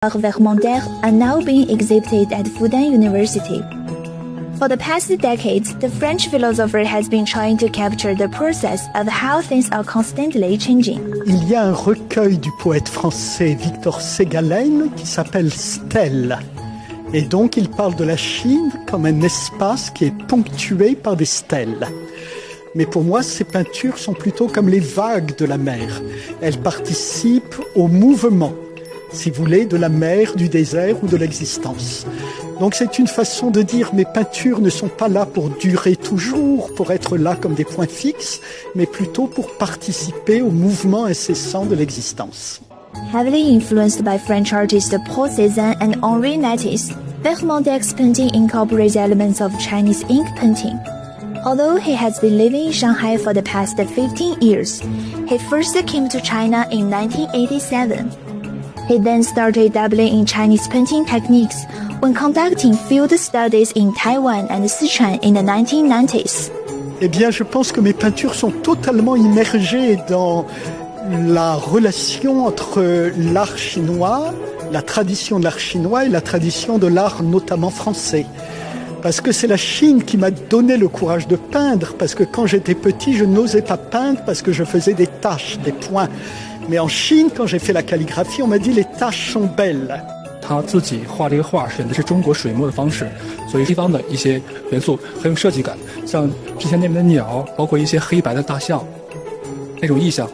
LIVE24 are now being exhibited at Fudan University. For the past decades, the French philosopher has been trying to capture the process of how things are constantly changing. Il y a un recueil du poète français Victor Ségalen qui s'appelle Stèles. Et donc il parle de la Chine comme un espace qui est ponctué par des stèles. Mais pour moi, ces peintures sont plutôt comme les vagues de la mer. Elles participent au mouvement, si vous voulez, de la mer, du désert ou de l'existence. Donc c'est une façon de dire mes peintures ne sont pas là pour durer toujours, pour être là comme des points fixes, mais plutôt pour participer au mouvement incessant de l'existence. Heavily influenced by French artists Paul Cézanne and Henri Matisse, Vermontek's painting incorporates elements of Chinese ink painting. Although he has been living in Shanghai for the past 15 years, he first came to China in 1987. He then started dabbling in Chinese painting techniques when conducting field studies in Taiwan and Sichuan in the 1990s. Eh bien, je pense que mes peintures sont totalement immergées dans la relation entre l'art chinois, la tradition de l'art chinois et la tradition de l'art notamment français. Parce que c'est la Chine qui m'a donné le courage de peindre, parce que quand j'étais petit, je n'osais pas peindre parce que je faisais des taches, des points. Mais en Chine, quand j'ai fait la calligraphie, on m'a dit les taches sont belles. 他自己画这个画选的是中国水墨的方式，所以西方的一些元素很有设计感，像之前那边的鸟，包括一些黑白的大象，那种意象。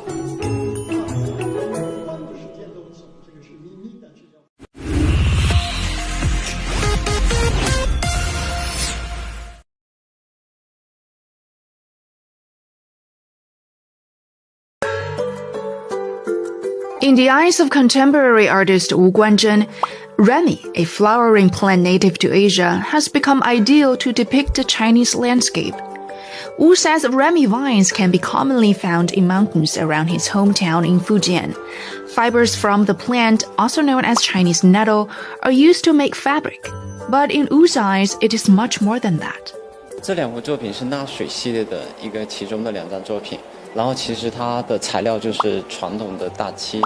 In the eyes of contemporary artist Wu Guanzhen, Remy, a flowering plant native to Asia, has become ideal to depict the Chinese landscape. Wu says Remy vines can be commonly found in mountains around his hometown in Fujian. Fibers from the plant, also known as Chinese nettle, are used to make fabric. But in Wu's eyes, it is much more than that. 这两幅作品是纳水系列的其中的2张作品。然后其实它的材料就是传统的大漆，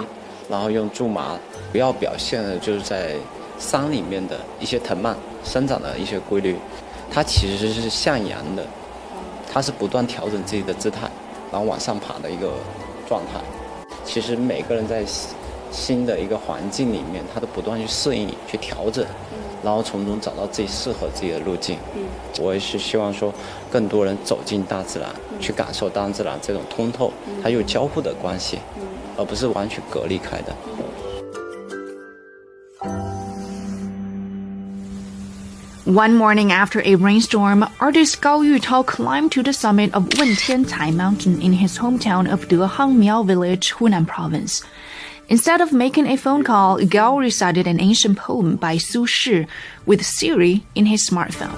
然后用苎麻，主要表现的就是在山里面的一些藤蔓生长的一些规律。它其实是向阳的，它是不断调整自己的姿态，然后往上爬的一个状态。其实每个人在新的一个环境里面，他都不断去适应、去调整，然后从中找到自己适合自己的路径。我也是希望说，更多人走进大自然，去感受大自然这种通透，它有交互的关系，而不是完全隔离开的。One morning after a rainstorm, artist Gao Yutao climbed to the summit of Wentiancai Mountain in his hometown of Dehang Miao Village, Hunan Province. Instead of making a phone call, Gao recited an ancient poem by Su Shi with Siri in his smartphone.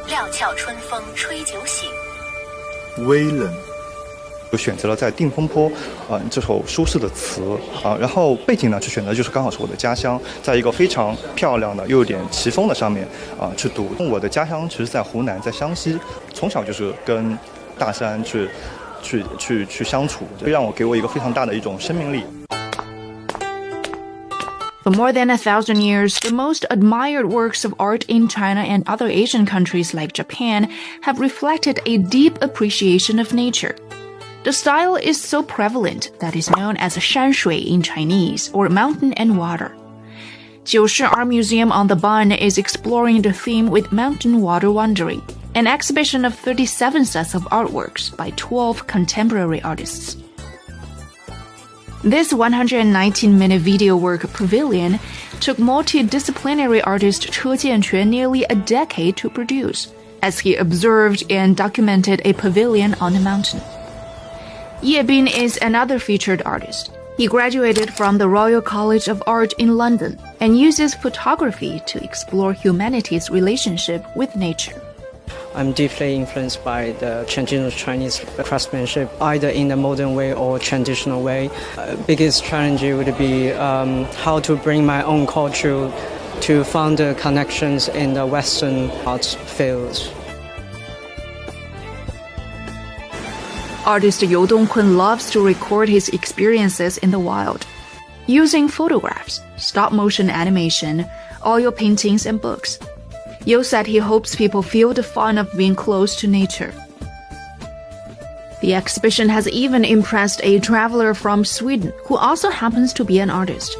料峭春风吹酒醒，微冷。就选择了在定风坡，这首苏轼的词然后背景呢，就选择就是刚好是我的家乡，在一个非常漂亮的又有点奇峰的上面去读。我的家乡其实在湖南，在湘西，从小就是跟大山去相处，让我给我一个非常大的一种生命力。For more than 1,000 years, the most admired works of art in China and other Asian countries like Japan have reflected a deep appreciation of nature. The style is so prevalent that it's known as shanshui in Chinese, or mountain and water. Jiushi Art Museum on the Bund is exploring the theme with mountain water wandering, an exhibition of 37 sets of artworks by 12 contemporary artists. This 119-minute video work pavilion took multidisciplinary artist Che Jianquan nearly a decade to produce, as he observed and documented a pavilion on the mountain. Ye Bin is another featured artist. He graduated from the Royal College of Art in London and uses photography to explore humanity's relationship with nature. I'm deeply influenced by the traditional Chinese craftsmanship, either in the modern way or traditional way. Biggest challenge would be how to bring my own culture to find the connections in the Western art fields. Artist You Dongkun loves to record his experiences in the wild. using photographs, stop-motion animation, oil paintings, and books. Yu said he hopes people feel the fun of being close to nature. The exhibition has even impressed a traveler from Sweden who also happens to be an artist.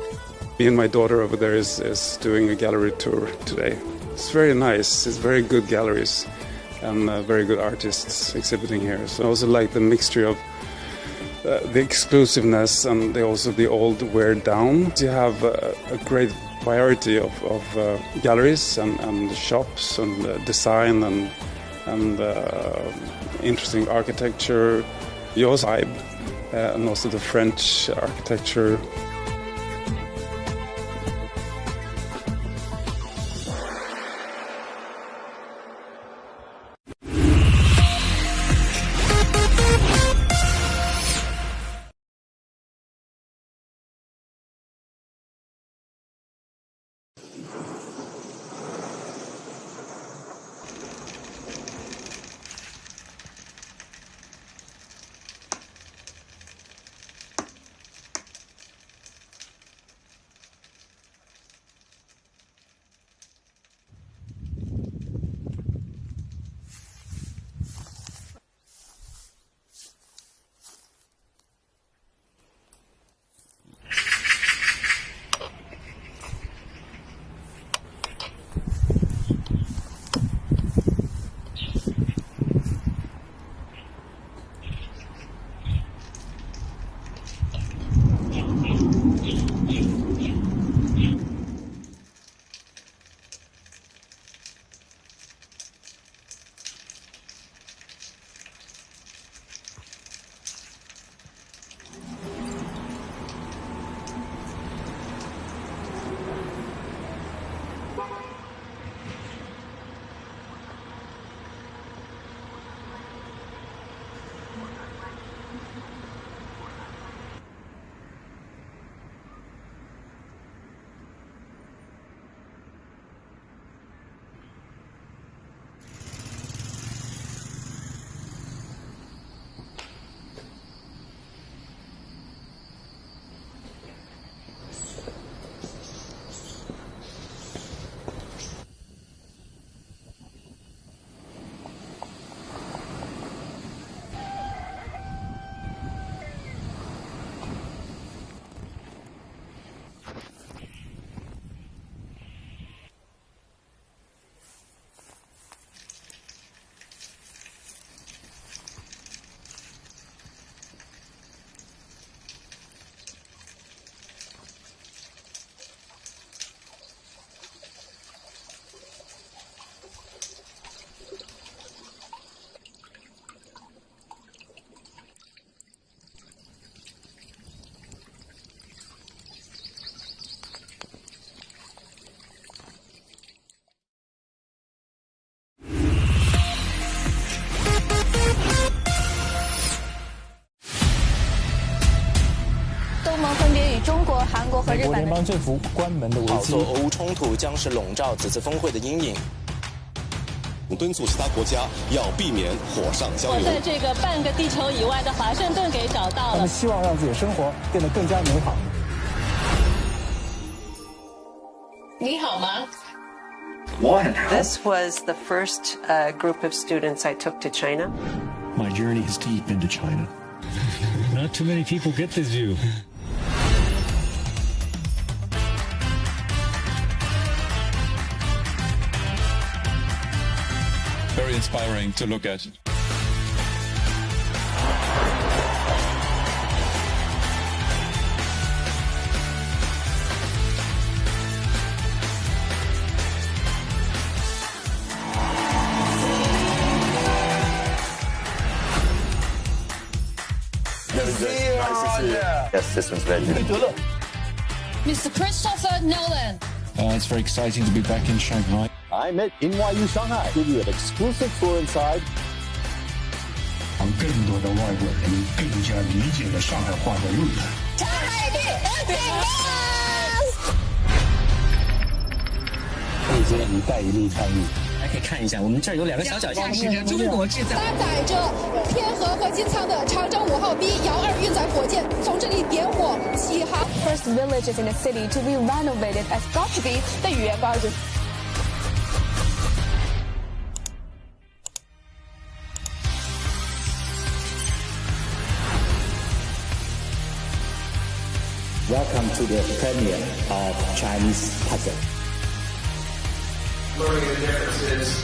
Me and my daughter over there is doing a gallery tour today. It's very nice. It's very good galleries and very good artists exhibiting here. So I also like the mixture of the exclusiveness and also the old wear down. You have a great variety of galleries and shops and design and interesting architecture. You also vibe and also the French architecture.美国联邦政府关门的危机。做俄乌冲突将是笼罩此次峰会的阴影。敦促其他国家要避免火上浇油。我在这个半个地球以外的华盛顿给找到了。他们希望让自己的生活变得更加美好。你好吗？ This was the first group of students I took to China. My journey is deep into China. Not too many people get this view. Very inspiring to look at. Yes, this one's very good. Mr. Christopher Nolan. It's very exciting to be back in Shanghai. I'm at NYU Shanghai. Give you an exclusive tour inside. 让更多的外国人更加理解了上海话的论坛。上海地顶对接“一带一路”参与大家可以看一下，我们这儿有2个小脚驾驶着中国制造，搭载着天河核心舱的长征5号 B 遥2运载火箭从这里点火起航。First villages in the city to be renovated as got to be 的语言标准。Welcome to the premiere of Chinese puzzle. Learning the differences.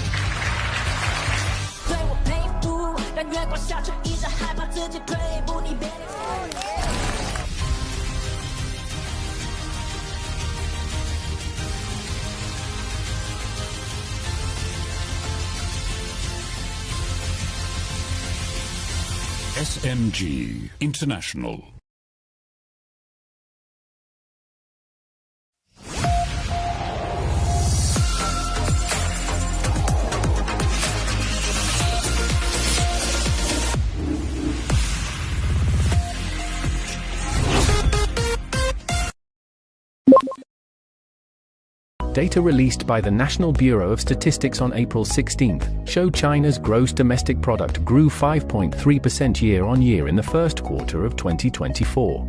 对我佩服，但月光下却依然害怕自己退步。你别。SMG International. Data released by the National Bureau of Statistics on April 16th showed China's gross domestic product grew 5.3% year-on-year in the first quarter of 2024.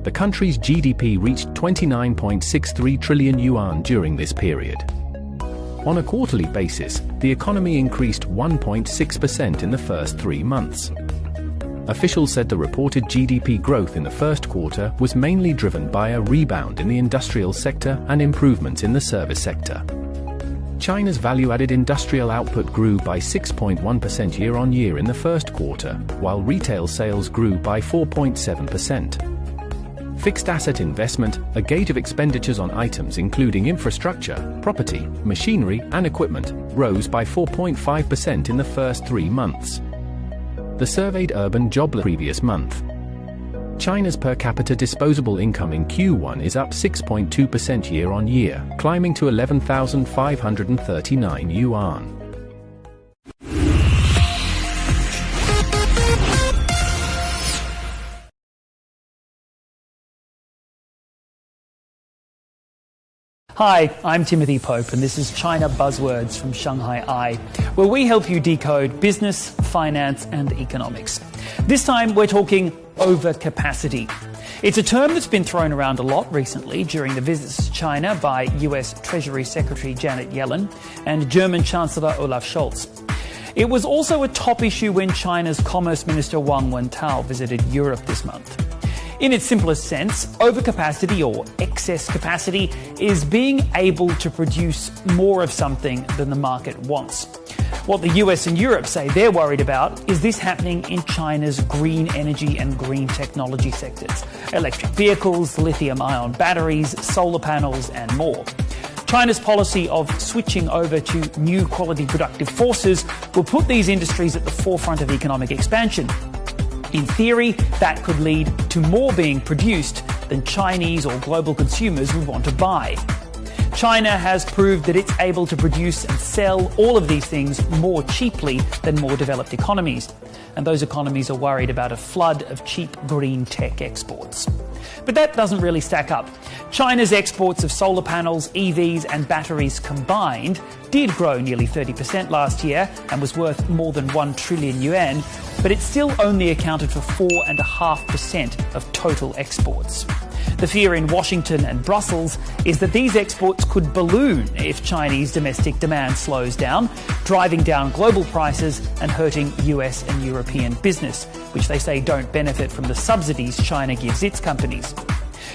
The country's GDP reached 29.63 trillion yuan during this period. On a quarterly basis, the economy increased 1.6% in the first 3 months. Officials said the reported GDP growth in the first quarter was mainly driven by a rebound in the industrial sector and improvements in the service sector. China's value-added industrial output grew by 6.1% year-on-year in the first quarter, while retail sales grew by 4.7%. Fixed asset investment, a gauge of expenditures on items including infrastructure, property, machinery and equipment, rose by 4.5% in the first 3 months. The surveyed urban jobless previous month. China's per capita disposable income in Q1 is up 6.2% year-on-year, climbing to 11,539 yuan. Hi, I'm Timothy Pope, and this is China Buzzwords from Shanghai Eye, where we help you decode business, finance, and economics. This time, we're talking overcapacity. It's a term that's been thrown around a lot recently during the visits to China by US Treasury Secretary Janet Yellen and German Chancellor Olaf Scholz. It was also a top issue when China's Commerce Minister Wang Wentao visited Europe this month. In its simplest sense, overcapacity or excess capacity is being able to produce more of something than the market wants. What the US and Europe say they're worried about is this happening in China's green energy and green technology sectors: electric vehicles, lithium-ion batteries, solar panels, and more. China's policy of switching over to new quality productive forces will put these industries at the forefront of economic expansion. In theory, that could lead to more being produced than Chinese or global consumers would want to buy. China has proved that it's able to produce and sell all of these things more cheaply than more developed economies. And those economies are worried about a flood of cheap green tech exports. But that doesn't really stack up. China's exports of solar panels, EVs and batteries combined did grow nearly 30% last year and was worth more than 1 trillion yuan, but it still only accounted for 4.5% of total exports. The fear in Washington and Brussels is that these exports could balloon if Chinese domestic demand slows down, driving down global prices and hurting US and European business, which they say don't benefit from the subsidies China gives its companies.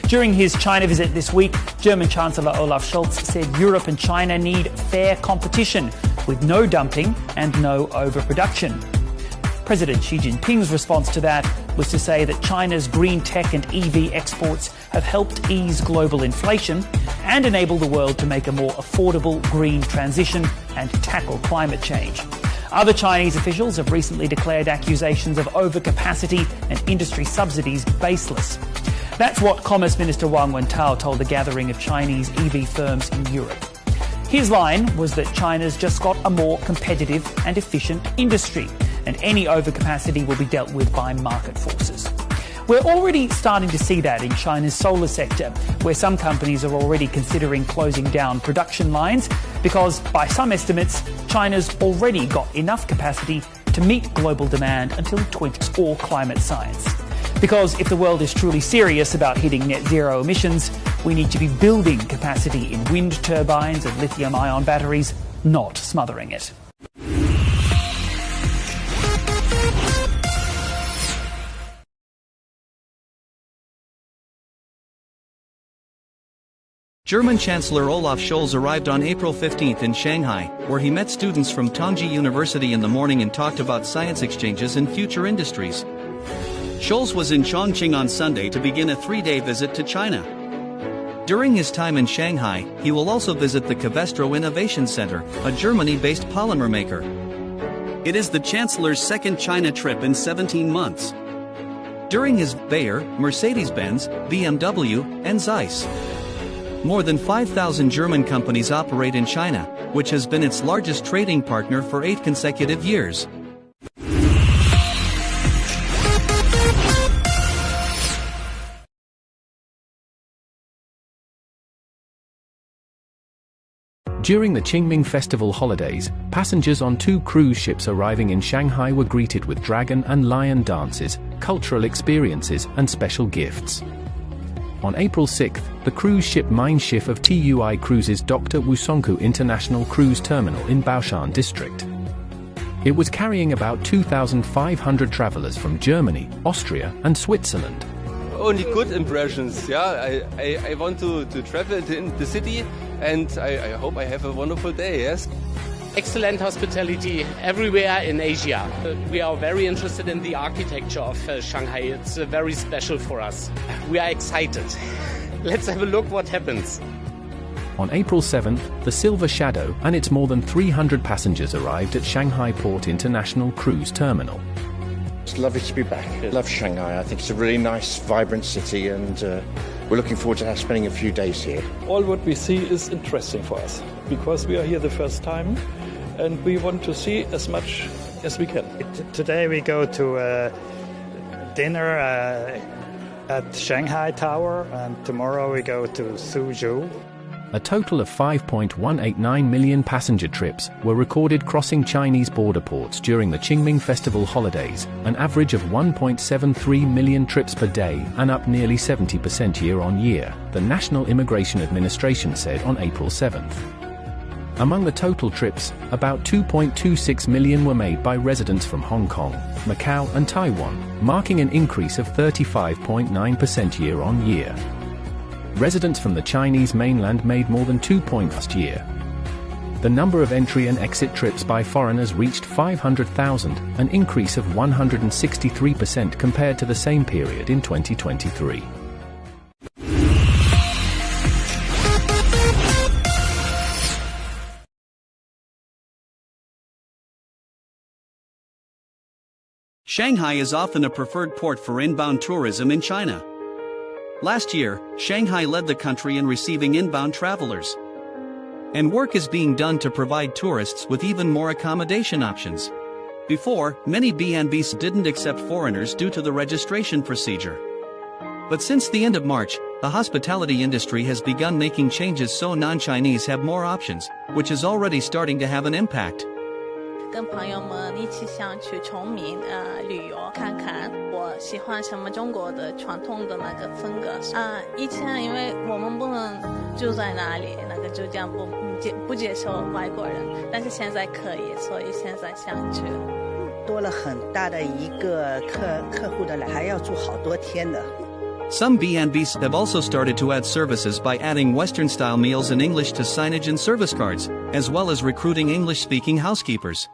During his China visit this week, German Chancellor Olaf Scholz said Europe and China need fair competition with no dumping and no overproduction. President Xi Jinping's response to that was to say that China's green tech and EV exports have helped ease global inflation and enable the world to make a more affordable green transition and tackle climate change. Other Chinese officials have recently declared accusations of overcapacity and industry subsidies baseless. That's what Commerce Minister Wang Wentao told a gathering of Chinese EV firms in Europe. His line was that China's just got a more competitive and efficient industry, and any overcapacity will be dealt with by market forces. We're already starting to see that in China's solar sector, where some companies are already considering closing down production lines because, by some estimates, China's already got enough capacity to meet global demand until 20 or climate science. Because if the world is truly serious about hitting net zero emissions, we need to be building capacity in wind turbines and lithium-ion batteries, not smothering it. German Chancellor Olaf Scholz arrived on April 15 in Shanghai, where he met students from Tongji University in the morning and talked about science exchanges and future industries. Scholz was in Chongqing on Sunday to begin a 3-day visit to China. During his time in Shanghai, he will also visit the Covestro Innovation Center, a Germany-based polymer maker. It is the Chancellor's second China trip in 17 months. During his Bayer, Mercedes-Benz, BMW, and Zeiss. More than 5,000 German companies operate in China, which has been its largest trading partner for 8 consecutive years. During the Qingming Festival holidays, passengers on 2 cruise ships arriving in Shanghai were greeted with dragon and lion dances, cultural experiences, and special gifts. On April 6th, the cruise ship Mein Schiff of TUI Cruises docked at Wusongkou International Cruise Terminal in Baoshan District. It was carrying about 2,500 travelers from Germany, Austria, and Switzerland. Only good impressions, yeah. I want to travel in the city, and I hope I have a wonderful day, yes. Excellent hospitality everywhere in Asia. We are very interested in the architecture of Shanghai. It's very special for us. We are excited. Let's have a look what happens. On April 7th, the Silver Shadow and its more than 300 passengers arrived at Shanghai Port International Cruise Terminal. It's lovely to be back. I love Shanghai. I think it's a really nice, vibrant city, and we're looking forward to spending a few days here. All what we see is interesting for us, because we are here the first time, and we want to see as much as we can. Today we go to dinner at Shanghai Tower, and tomorrow we go to Suzhou. A total of 5.189 million passenger trips were recorded crossing Chinese border ports during the Qingming Festival holidays, an average of 1.73 million trips per day and up nearly 70% year-on-year, the National Immigration Administration said on April 7th. Among the total trips, about 2.26 million were made by residents from Hong Kong, Macau and Taiwan, marking an increase of 35.9% year-on-year. Residents from the Chinese mainland made more than 2 points last year. The number of entry and exit trips by foreigners reached 500,000, an increase of 163% compared to the same period in 2023. Shanghai is often a preferred port for inbound tourism in China. Last year, Shanghai led the country in receiving inbound travelers. And work is being done to provide tourists with even more accommodation options. Before, many B&Bs didn't accept foreigners due to the registration procedure. But since the end of March, the hospitality industry has begun making changes so non-Chinese have more options, which is already starting to have an impact. 跟朋友们一起想去崇明旅游看看，我喜欢什么中国的传统的那个风格以前因为我们不能住在那里，那个酒店不接受外国人，但是现在可以，所以现在想去。多了很大的一个客户的来，还要住好多天的。 Some B&Bs have also started to add services by adding Western-style meals in English to signage and service cards, as well as recruiting English-speaking housekeepers.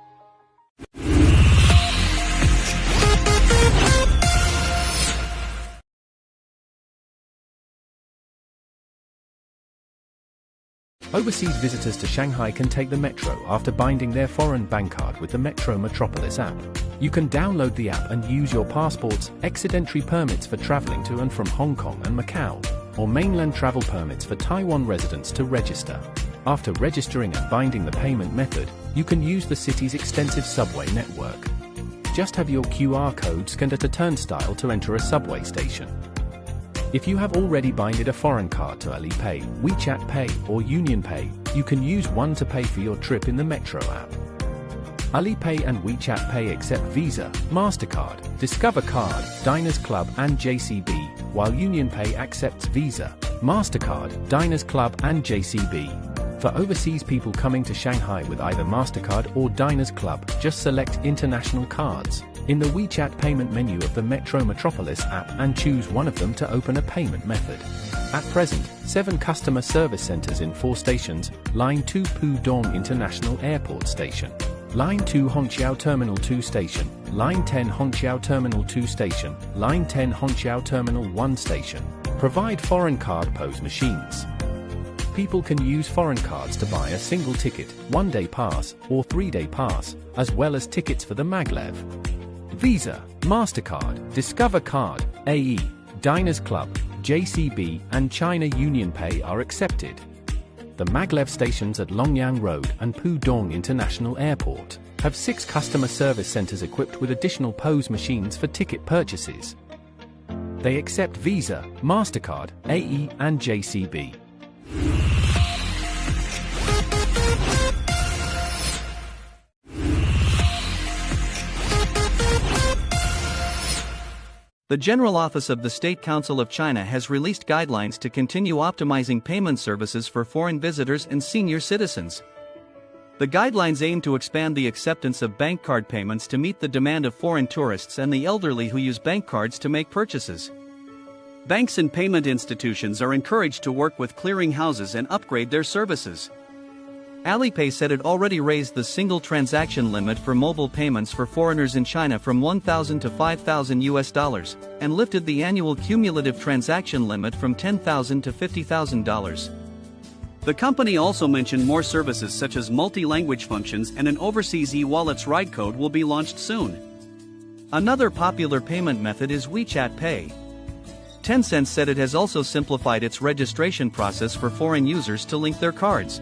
Overseas visitors to Shanghai can take the metro after binding their foreign bank card with the Metro Metropolis app. You can download the app and use your passports, exit entry permits for traveling to and from Hong Kong and Macau, or mainland travel permits for Taiwan residents to register. After registering and binding the payment method, you can use the city's extensive subway network. just have your QR code scanned at a turnstile to enter a subway station. If you have already binded a foreign card to Alipay, WeChat Pay or Union Pay, you can use one to pay for your trip in the Metro app. Alipay and WeChat Pay accept Visa, MasterCard, Discover Card, Diners Club and JCB, while Union Pay accepts Visa, MasterCard, Diners Club and JCB. For overseas people coming to Shanghai with either MasterCard or Diners Club, just select International Cards in the WeChat payment menu of the Metro Metropolis app and choose one of them to open a payment method. At present, 7 customer service centers in 4 stations: Line 2 Pudong International Airport Station, Line 2 Hongqiao Terminal 2 Station, Line 10 Hongqiao Terminal 2 Station, Line 10 Hongqiao Terminal 1 Station, provide foreign card POS machines. People can use foreign cards to buy a single ticket, 1-day pass, or 3-day pass, as well as tickets for the maglev. Visa, MasterCard, Discover Card, AE, Diners Club, JCB, and China Union Pay are accepted. The maglev stations at Longyang Road and Pudong International Airport have 6 customer service centers equipped with additional POS machines for ticket purchases. They accept Visa, MasterCard, AE, and JCB. The General Office of the State Council of China has released guidelines to continue optimizing payment services for foreign visitors and senior citizens. The guidelines aim to expand the acceptance of bank card payments to meet the demand of foreign tourists and the elderly who use bank cards to make purchases. Banks and payment institutions are encouraged to work with clearing houses and upgrade their services. Alipay said it already raised the single transaction limit for mobile payments for foreigners in China from $1,000 to $5,000 and lifted the annual cumulative transaction limit from $10,000 to $50,000. The company also mentioned more services such as multi-language functions, and an overseas e-wallet's ride code will be launched soon. Another popular payment method is WeChat Pay. Tencent said it has also simplified its registration process for foreign users to link their cards.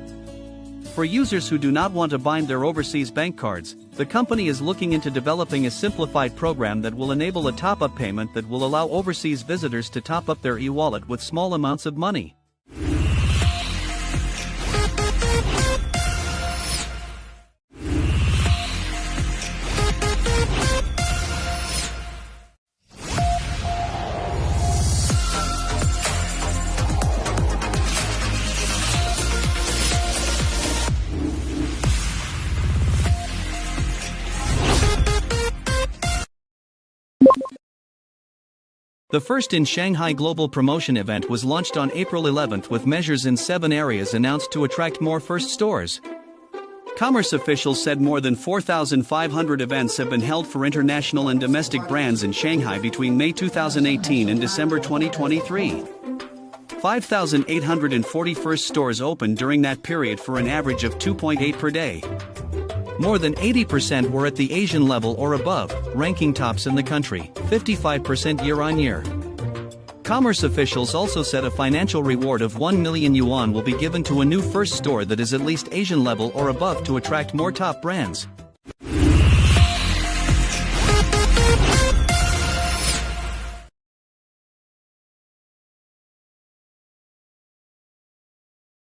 For users who do not want to bind their overseas bank cards, the company is looking into developing a simplified program that will enable a top-up payment that will allow overseas visitors to top up their e-wallet with small amounts of money. The first in Shanghai global promotion event was launched on April 11th with measures in 7 areas announced to attract more first stores. Commerce officials said more than 4,500 events have been held for international and domestic brands in Shanghai between May 2018 and December 2023. 5,840 first stores opened during that period for an average of 2.8 per day. More than 80% were at the Asian level or above, ranking tops in the country, 55% year-on-year. Commerce officials also said a financial reward of 1 million yuan will be given to a new first store that is at least Asian level or above to attract more top brands.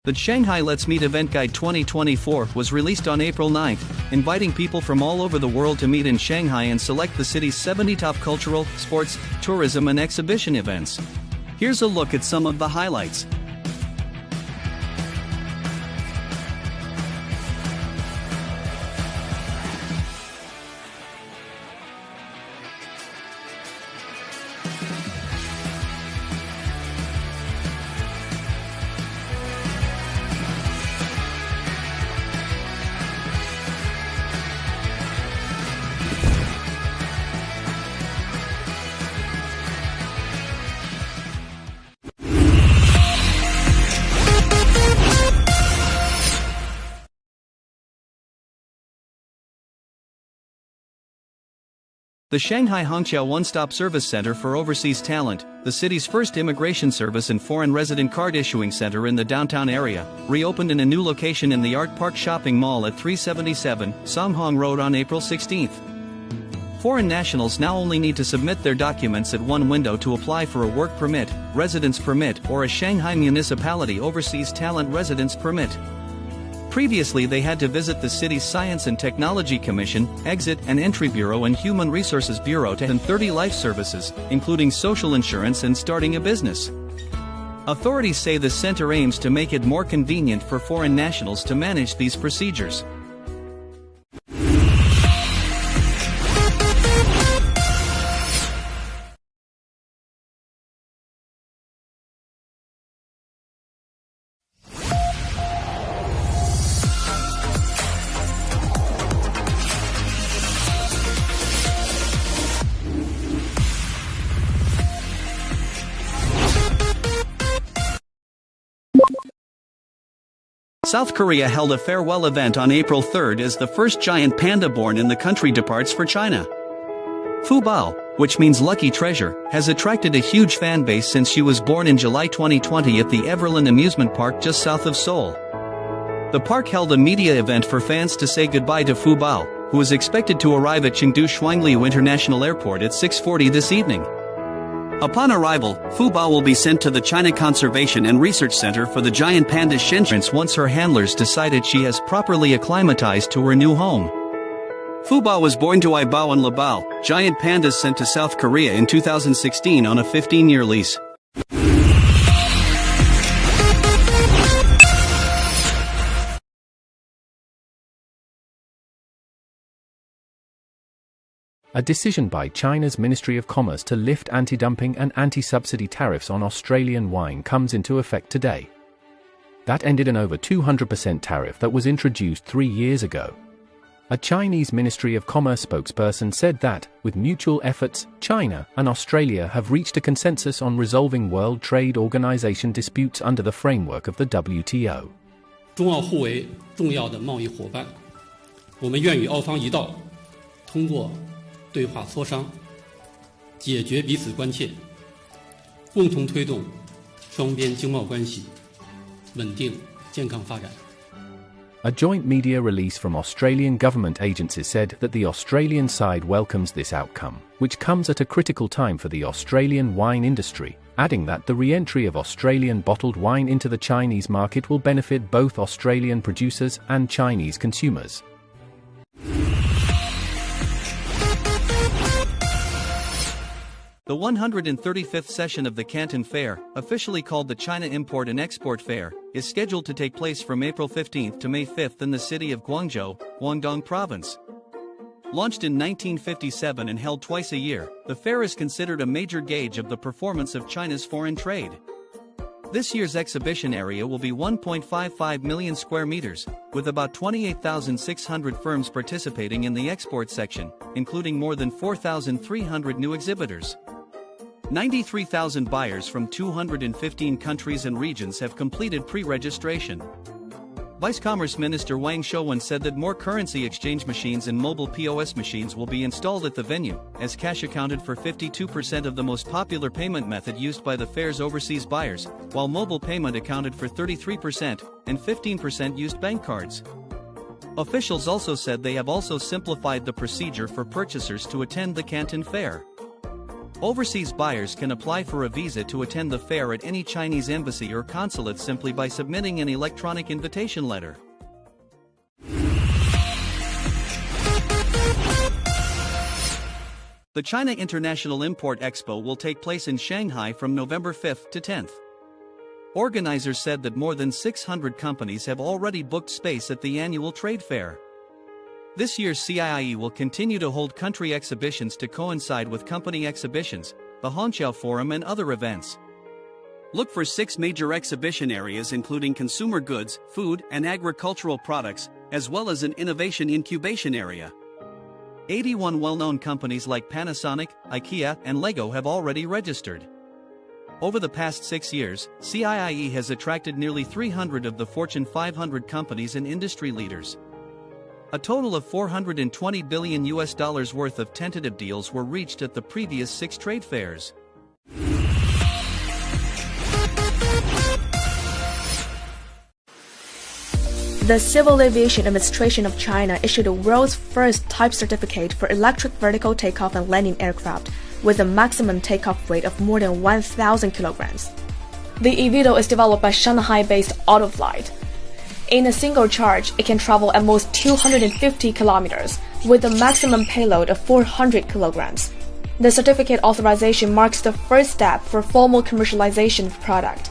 The Shanghai Let's Meet Event Guide 2024 was released on April 9th, inviting people from all over the world to meet in Shanghai and select the city's 70 top cultural, sports, tourism and exhibition events. Here's a look at some of the highlights. The Shanghai Hongqiao One-Stop Service Center for Overseas Talent, the city's first immigration service and foreign resident card issuing center in the downtown area, reopened in a new location in the Art Park Shopping Mall at 377 Songhong Road on April 16th. foreign nationals now only need to submit their documents at one window to apply for a work permit, residence permit, or a Shanghai Municipality Overseas Talent Residence Permit. Previously they had to visit the city's Science and Technology Commission, Exit and Entry Bureau and Human Resources Bureau to attend 30 life services, including social insurance and starting a business. Authorities say the center aims to make it more convenient for foreign nationals to manage these procedures. South Korea held a farewell event on April 3 as the first giant panda born in the country departs for China. Fubao, which means lucky treasure, has attracted a huge fan base since she was born in July 2020 at the Everland Amusement Park just south of Seoul. The park held a media event for fans to say goodbye to Fubao, who is expected to arrive at Chengdu Shuangliu International Airport at 6:40 this evening. Upon arrival, Fubao will be sent to the China Conservation and Research Center for the giant panda Shenzhen once her handlers decided she has properly acclimatized to her new home. Fubao was born to Aibao and Labao, giant pandas sent to South Korea in 2016 on a 15-year lease. A decision by China's Ministry of Commerce to lift anti-dumping and anti-subsidy tariffs on Australian wine comes into effect today. That ended an over 200% tariff that was introduced 3 years ago. A Chinese Ministry of Commerce spokesperson said that, with mutual efforts, China and Australia have reached a consensus on resolving World Trade Organization disputes under the framework of the WTO. 中澳互为重要的贸易伙伴，我们愿与澳方一道，通过对话磋商，解决彼此关切，共同推动双边经贸关系稳定健康发展。 A joint media release from Australian government agencies said that the Australian side welcomes this outcome, which comes at a critical time for the Australian wine industry, adding that the re-entry of Australian bottled wine into the Chinese market will benefit both Australian producers and Chinese consumers. The 135th session of the Canton Fair, officially called the China Import and Export Fair, is scheduled to take place from April 15 to May 5 in the city of Guangzhou, Guangdong Province. Launched in 1957 and held twice a year, the fair is considered a major gauge of the performance of China's foreign trade. This year's exhibition area will be 1.55 million square meters, with about 28,600 firms participating in the export section, including more than 4,300 new exhibitors. 93,000 buyers from 215 countries and regions have completed pre-registration. Vice Commerce Minister Wang Shouwen said that more currency exchange machines and mobile POS machines will be installed at the venue, as cash accounted for 52% of the most popular payment method used by the fair's overseas buyers, while mobile payment accounted for 33% and 15% used bank cards. Officials also said they have also simplified the procedure for purchasers to attend the Canton Fair. Overseas buyers can apply for a visa to attend the fair at any Chinese embassy or consulate simply by submitting an electronic invitation letter. The China International Import Expo will take place in Shanghai from November 5 to 10. Organizers said that more than 600 companies have already booked space at the annual trade fair. This year's CIIE will continue to hold country exhibitions to coincide with company exhibitions, the Hongqiao Forum and other events. Look for 6 major exhibition areas including consumer goods, food and agricultural products, as well as an innovation incubation area. 81 well-known companies like Panasonic, IKEA and Lego have already registered. Over the past 6 years, CIIE has attracted nearly 300 of the Fortune 500 companies and industry leaders. A total of $420 billion worth of tentative deals were reached at the previous 6 trade fairs. The Civil Aviation Administration of China issued the world's first type certificate for electric vertical takeoff and landing aircraft with a maximum takeoff weight of more than 1,000 kilograms. The eVTOL is developed by Shanghai-based Autoflight. In a single charge, it can travel at most 250 kilometers with a maximum payload of 400 kilograms. The certificate authorization marks the first step for formal commercialization of the product.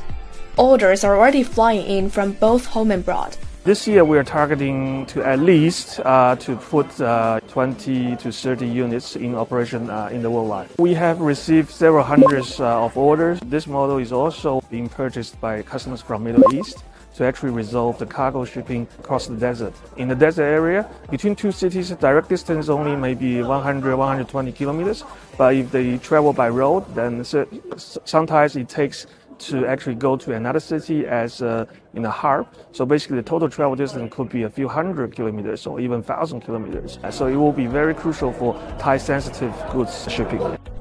Orders are already flying in from both home and abroad. This year we are targeting to at least to put 20 to 30 units in operation in the worldwide. We have received several hundreds of orders. This model is also being purchased by customers from Middle East to actually resolve the cargo shipping across the desert. In the desert area, between two cities, direct distance only maybe 100, 120 kilometers. But if they travel by road, then sometimes it takes to actually go to another city as in a hub. So basically the total travel distance could be a few hundred kilometers or even 1,000 kilometers. So it will be very crucial for time-sensitive goods shipping.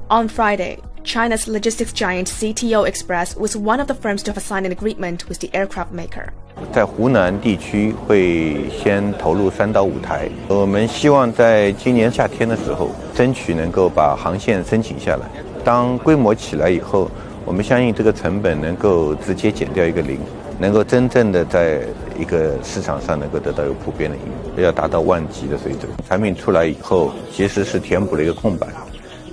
On Friday, China's logistics giant CTO Express was one of the firms to have signed an agreement with the aircraft maker. 在湖南地区会先投入3到5台，我们希望在今年夏天的时候，争取能够把航线申请下来。当规模起来以后，我们相信这个成本能够直接减掉一个0，能够真正的在一个市场上能够得到一个普遍的应用，要达到万级的水准。产品出来以后，其实是填补了一个空白。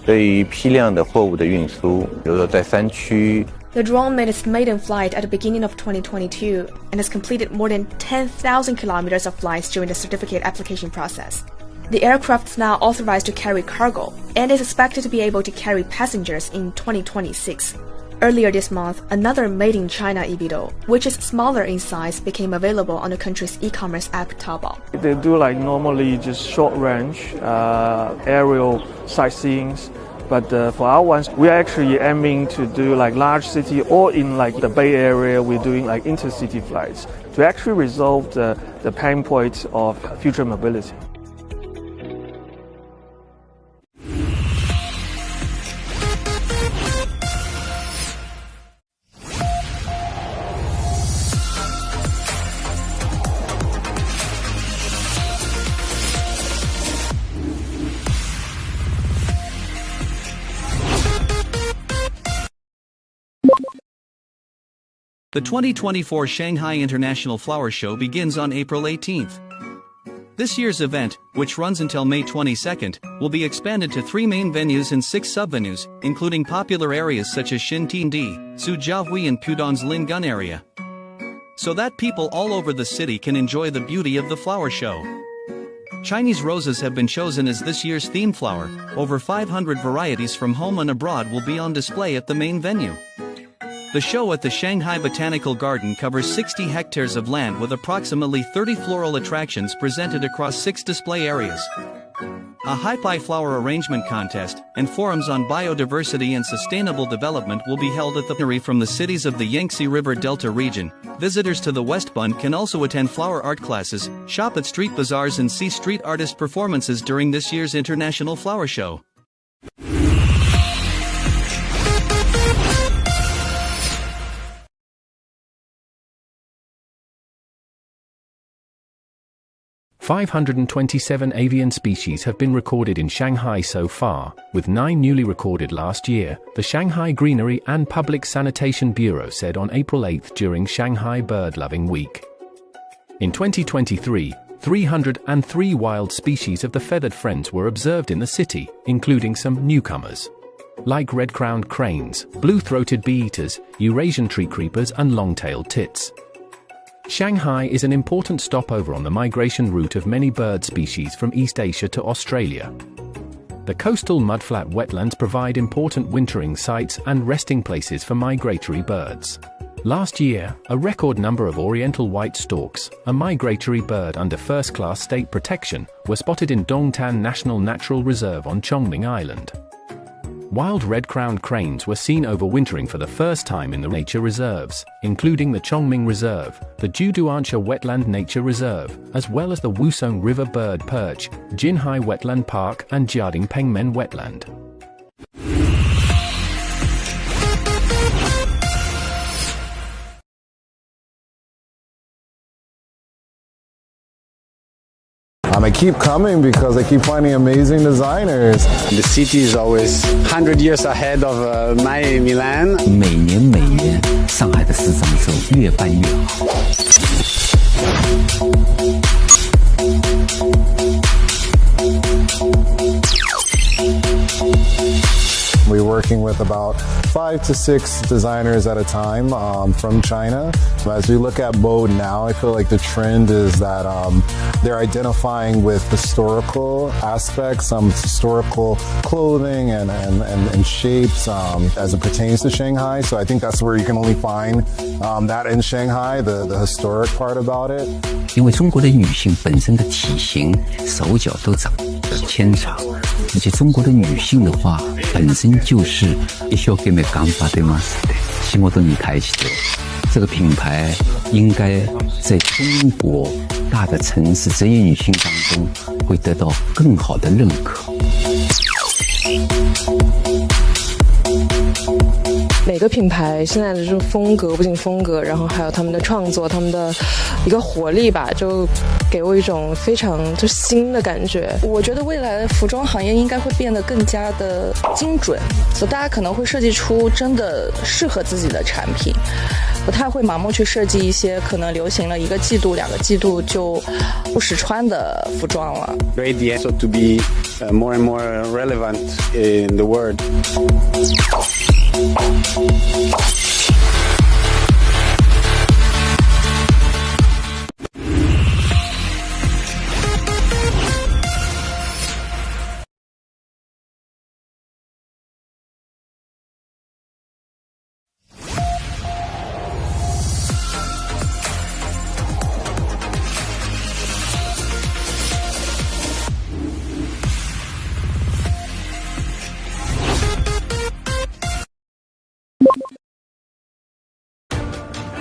对于批量的货物的运输，比如说在山区。 The drone made its maiden flight at the beginning of 2022 and has completed more than 10,000 kilometers of flights during the certificate application process. The aircraft is now authorized to carry cargo and is expected to be able to carry passengers in 2026. Earlier this month, another made-in-China eVTOL, which is smaller in size, became available on the country's e-commerce app Taobao. They do like normally just short-range aerial sightseeing. But for our ones, we are actually aiming to do like large city or in like the Bay Area, we're doing like intercity flights to actually resolve the pain points of future mobility. The 2024 Shanghai International Flower Show begins on April 18th. This year's event, which runs until May 22nd, will be expanded to 3 main venues and 6 sub-venues, including popular areas such as Xintiandi, Sujiahui and Pudong's Lingun area, so that people all over the city can enjoy the beauty of the flower show. Chinese roses have been chosen as this year's theme flower. Over 500 varieties from home and abroad will be on display at the main venue. The show at the Shanghai Botanical Garden covers 60 hectares of land with approximately 30 floral attractions presented across 6 display areas. A Hi-Pi flower arrangement contest and forums on biodiversity and sustainable development will be held at the nursery from the cities of the Yangtze River Delta region. Visitors to the West Bund can also attend flower art classes, shop at street bazaars and see street artist performances during this year's International Flower Show. "527 avian species have been recorded in Shanghai so far, with 9 newly recorded last year," the Shanghai Greenery and Public Sanitation Bureau said on April 8 during Shanghai Bird Loving Week. In 2023, 303 wild species of the feathered friends were observed in the city, including some newcomers, like red-crowned cranes, blue-throated bee-eaters, Eurasian tree creepers and long-tailed tits. Shanghai is an important stopover on the migration route of many bird species from East Asia to Australia. The coastal mudflat wetlands provide important wintering sites and resting places for migratory birds. Last year, a record number of oriental white storks, a migratory bird under first-class state protection, were spotted in Dongtan National Natural Reserve on Chongming Island. Wild red-crowned cranes were seen overwintering for the first time in the nature reserves, including the Chongming Reserve, the Juduansha Wetland Nature Reserve, as well as the Wusong River Bird Perch, Jinhai Wetland Park and Jiading Pengmen Wetland. I keep coming because I keep finding amazing designers. The city is always 100 years ahead of my Milan. 每年，上海的时尚周越办越好。We're working with about 5 to 6 designers at a time from China. As we look at mode now, I feel like the trend is that they're identifying with historical aspects, historical clothing and shapes as it pertains to Shanghai. So I think that's where you can only find that in Shanghai, the historic part about it. 因为中国的女性本身的体型、手脚都长得纤长，而且中国的女性的话，本身就是一生懸命頑張ってます。仕事に対して，这个品牌应该在中国大的城市职业女性当中会得到更好的认可。每个品牌现在的这种风格，不仅风格，然后还有他们的创作，他们的一个活力吧，就给我一种非常就新的感觉。我觉得未来的服装行业应该会变得更加的精准，所以大家可能会设计出真的适合自己的产品，不太会盲目去设计一些可能流行了1个季度、2个季度就不实穿的服装了。Great the so to be more and more relevant in the world.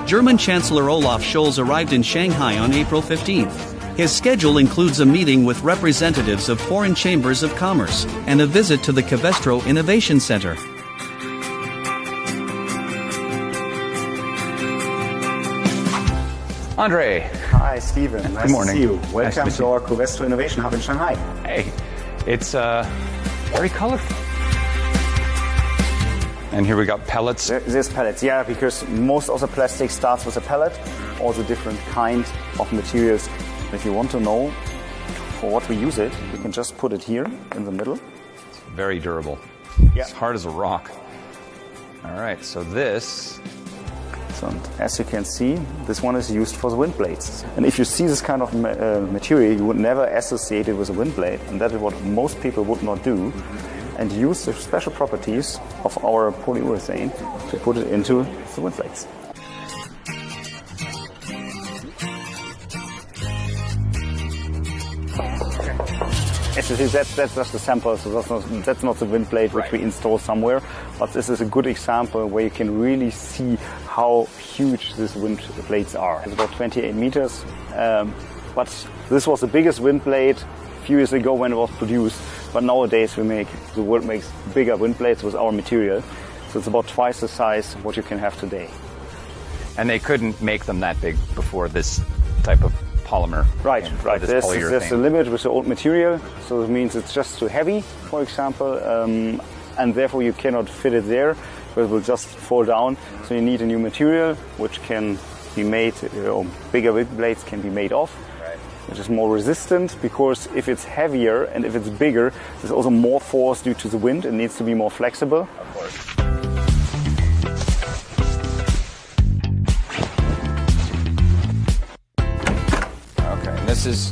German Chancellor Olaf Scholz arrived in Shanghai on April 15th. His schedule includes a meeting with representatives of foreign chambers of commerce and a visit to the Covestro Innovation Center. Andre. Hi, Stephen. Nice Good morning. to see you. Welcome nice to our Covestro Innovation Hub in Shanghai. Hey, it's very colorful. And here we got pellets. There's pellets, yeah, because most of the plastic starts with a pellet, also different kind of materials. If you want to know for what we use it, you can just put it here in the middle. It's very durable. Yeah. It's hard as a rock. All right, so this... So, as you can see, this one is used for the wind blades. And if you see this kind of material, you would never associate it with a wind blade, and that is what most people would not do. And use the special properties of our polyurethane to put it into the wind blades. As you see, that's just a sample, so that's not the wind blade which we install somewhere, but this is a good example where you can really see how huge these wind blades are. It's about 28 meters, but this was the biggest wind blade a few years ago when it was produced. But nowadays the world makes bigger wind blades with our material. So it's about twice the size of what you can have today. And they couldn't make them that big before this type of polymer. Right. There's a limit with the old material. So it means it's just too heavy, for example, and therefore you cannot fit it there, but it will just fall down. So you need a new material which can be made, bigger wind blades can be made of. Which is more resistant, because if it's heavier and if it's bigger, there's also more force due to the wind. It needs to be more flexible. Of course. Okay, and this is...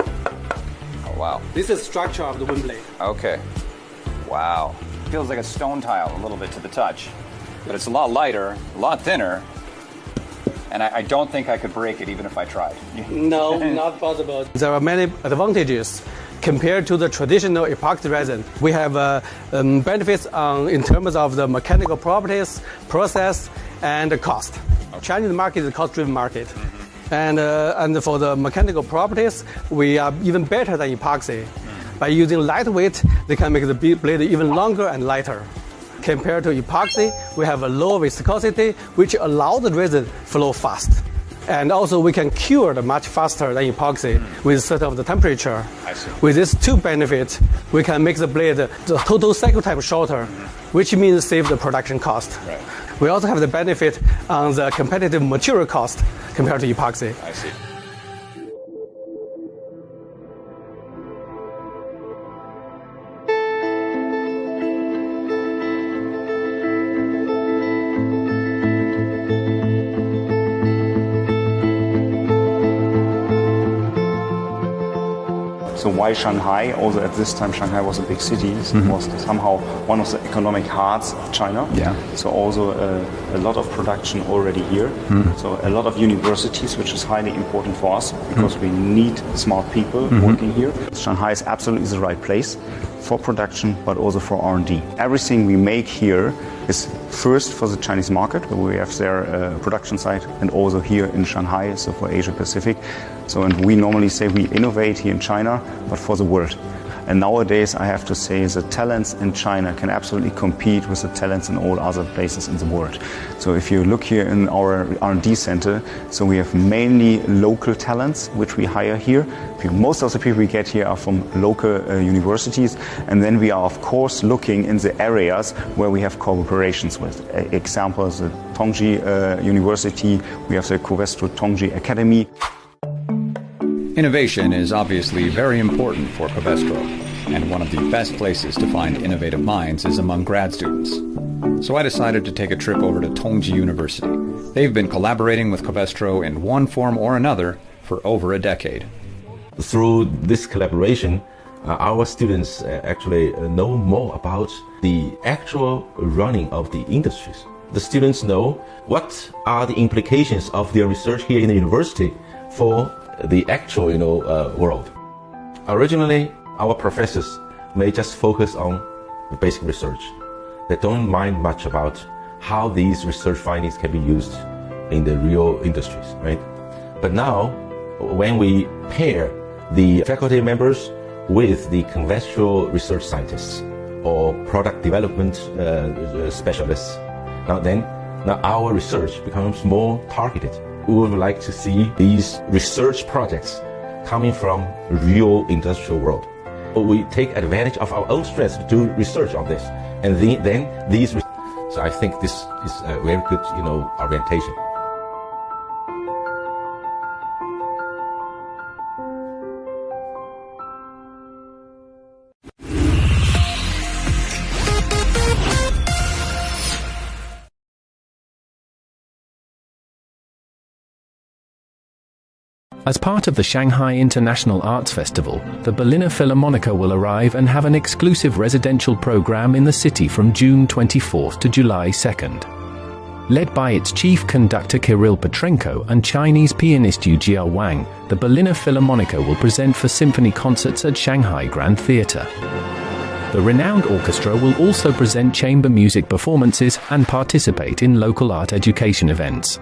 Oh, wow. This is the structure of the wind blade. Okay. Wow. Feels like a stone tile a little bit to the touch, but it's a lot lighter, a lot thinner. And I don't think I could break it even if I tried. No, not possible. There are many advantages compared to the traditional epoxy resin. We have benefits in terms of the mechanical properties, process, and the cost. Okay. Chinese market is a cost-driven market. Mm-hmm. And for the mechanical properties, we are even better than epoxy. Mm-hmm. By using lightweight, they can make the blade even longer and lighter. Compared to epoxy, we have a low viscosity, which allows the resin flow fast. And also we can cure it much faster than epoxy with certain of the temperature. I see. With these two benefits, we can make the blade the total cycle time shorter, which means save the production cost. Right. We also have the benefit on the competitive material cost compared to epoxy. I see. So why Shanghai? Also at this time, Shanghai was a big city. So it was somehow one of the economic hearts of China. Yeah. So also a lot of production already here. So a lot of universities, which is highly important for us because we need smart people working here. Shanghai is absolutely the right place for production, but also for R&D. Everything we make here is first for the Chinese market, where we have their production site, and also here in Shanghai, so for Asia Pacific. So, and we normally say we innovate here in China, but for the world. And nowadays, I have to say, the talents in China can absolutely compete with the talents in all other places in the world. So if you look here in our R&D center, so we have mainly local talents, which we hire here. Most of the people we get here are from local universities. And then we are, of course, looking in the areas where we have cooperations with. Examples, the Tongji University, we have the Covestro Tongji Academy. Innovation is obviously very important for Covestro, and one of the best places to find innovative minds is among grad students. So I decided to take a trip over to Tongji University. They've been collaborating with Covestro in one form or another for over a decade. Through this collaboration, our students actually know more about the actual running of the industries. The students know what are the implications of their research here in the university for the actual, world. Originally, our professors may just focus on the basic research. They don't mind much about how these research findings can be used in the real industries, right? But now, when we pair the faculty members with the conventional research scientists or product development specialists, now our research becomes more targeted. We would like to see these research projects coming from real industrial world. We take advantage of our own strengths to do research on this, and then these. So I think this is a very good, orientation. As part of the Shanghai International Arts Festival, the Berliner Philharmoniker will arrive and have an exclusive residential program in the city from June 24th to July 2nd. Led by its chief conductor Kirill Petrenko and Chinese pianist Yu Jia Wang, the Berliner Philharmoniker will present for symphony concerts at Shanghai Grand Theatre. The renowned orchestra will also present chamber music performances and participate in local art education events.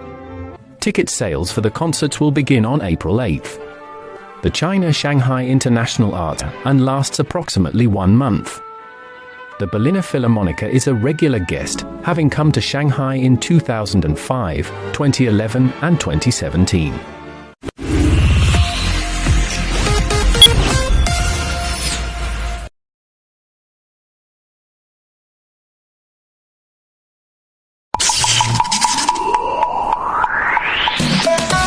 Ticket sales for the concerts will begin on April 8th. The China Shanghai International Art and lasts approximately 1 month. The Berliner Philharmoniker is a regular guest, having come to Shanghai in 2005, 2011 and 2017.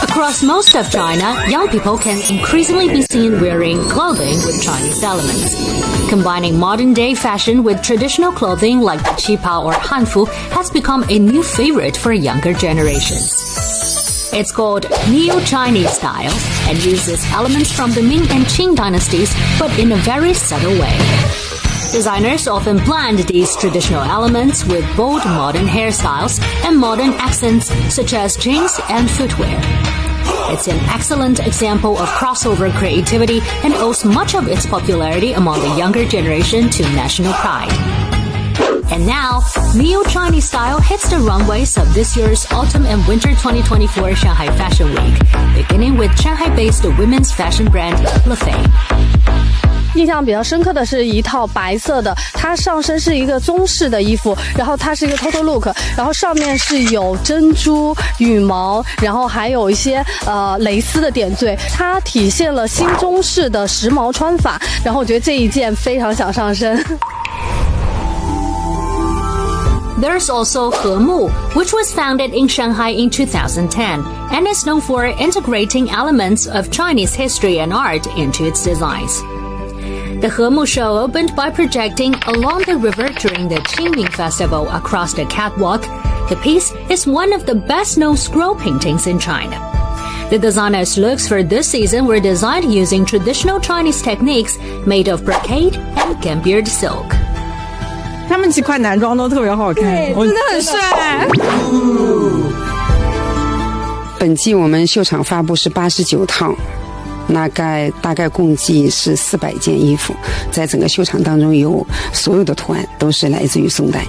Across most of China, young people can increasingly be seen wearing clothing with Chinese elements. Combining modern-day fashion with traditional clothing like the qipao or hanfu has become a new favorite for younger generations. It's called Neo-Chinese style and uses elements from the Ming and Qing dynasties, but in a very subtle way. Designers often blend these traditional elements with bold modern hairstyles and modern accents such as jeans and footwear. It's an excellent example of crossover creativity and owes much of its popularity among the younger generation to national pride. And now, Neo-Chinese style hits the runways of this year's Autumn and Winter 2024 Shanghai Fashion Week, beginning with Shanghai-based women's fashion brand Le Fay. 印象比较深刻的是一套白色的，它上身是一个中式的衣服，然后它是一个 total look， 然后上面是有珍珠、羽毛，然后还有一些蕾丝的点缀，它体现了新中式的时髦穿法，然后我觉得这一件非常想上身。There's also Hemu, which was founded in Shanghai in 2010 and is known for integrating elements of Chinese history and art into its designs. The Hemu show opened by projecting along the river during the Qingming festival across the catwalk. The piece is one of the best-known scroll paintings in China. The designer's looks for this season were designed using traditional Chinese techniques made of brocade and Gambier silk. 他们几款男装都特别好看，对，真的很帅。本季我们秀场发布是89套，大概共计是400件衣服，在整个秀场当中有所有的图案都是来自于宋代。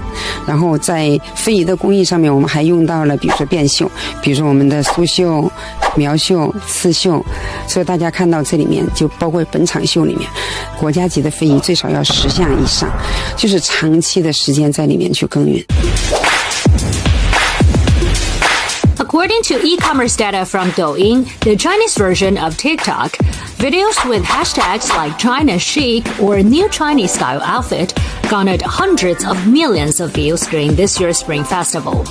然后在非遗的工艺上面，我们还用到了比如说变绣，比如说我们的苏绣、苗绣、刺绣，所以大家看到这里面就包括本场秀里面，国家级的非遗最少要10项以上，就是长期的时间在里面去耕耘。According to e-commerce data from Douyin, the Chinese version of TikTok, videos with hashtags like China chic or new Chinese style outfit garnered hundreds of millions of views during this year's Spring Festival.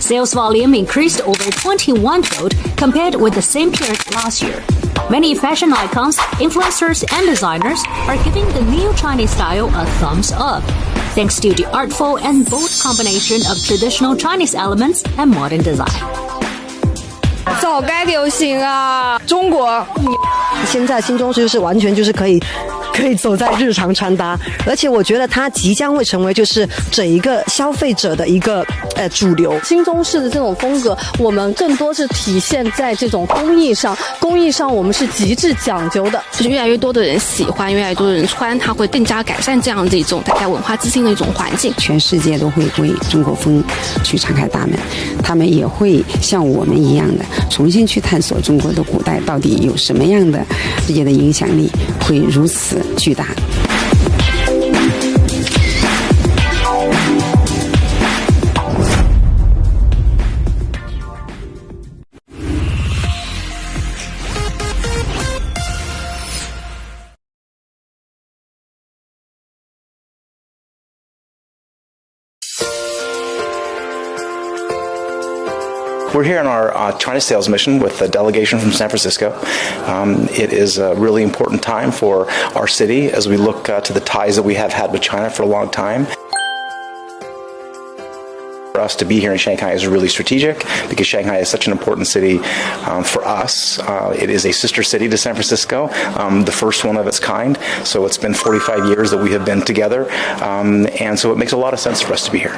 Sales volume increased over 21-fold compared with the same period last year. Many fashion icons, influencers, and designers are giving the new Chinese style a thumbs up, thanks to the artful and bold combination of traditional Chinese elements and modern design. 早该流行啊！中国现在新中式就是完全就是可以走在日常穿搭，而且我觉得它即将会成为就是整一个消费者的一个主流。新中式的这种风格，我们更多是体现在这种工艺上，我们是极致讲究的，就是越来越多的人喜欢，越来越多的人穿，它会更加改善这样的一种大家文化自信的一种环境。全世界都会为中国风去敞开大门，他们也会像我们一样的重新去探索中国的古代到底有什么样的世界的影响力，会如此巨大。We're here on our China sales mission with a delegation from San Francisco. It is a really important time for our city as we look to the ties that we have had with China for a long time. For us to be here in Shanghai is really strategic because Shanghai is such an important city for us. It is a sister city to San Francisco, the first one of its kind. So it's been 45 years that we have been together, and so it makes a lot of sense for us to be here.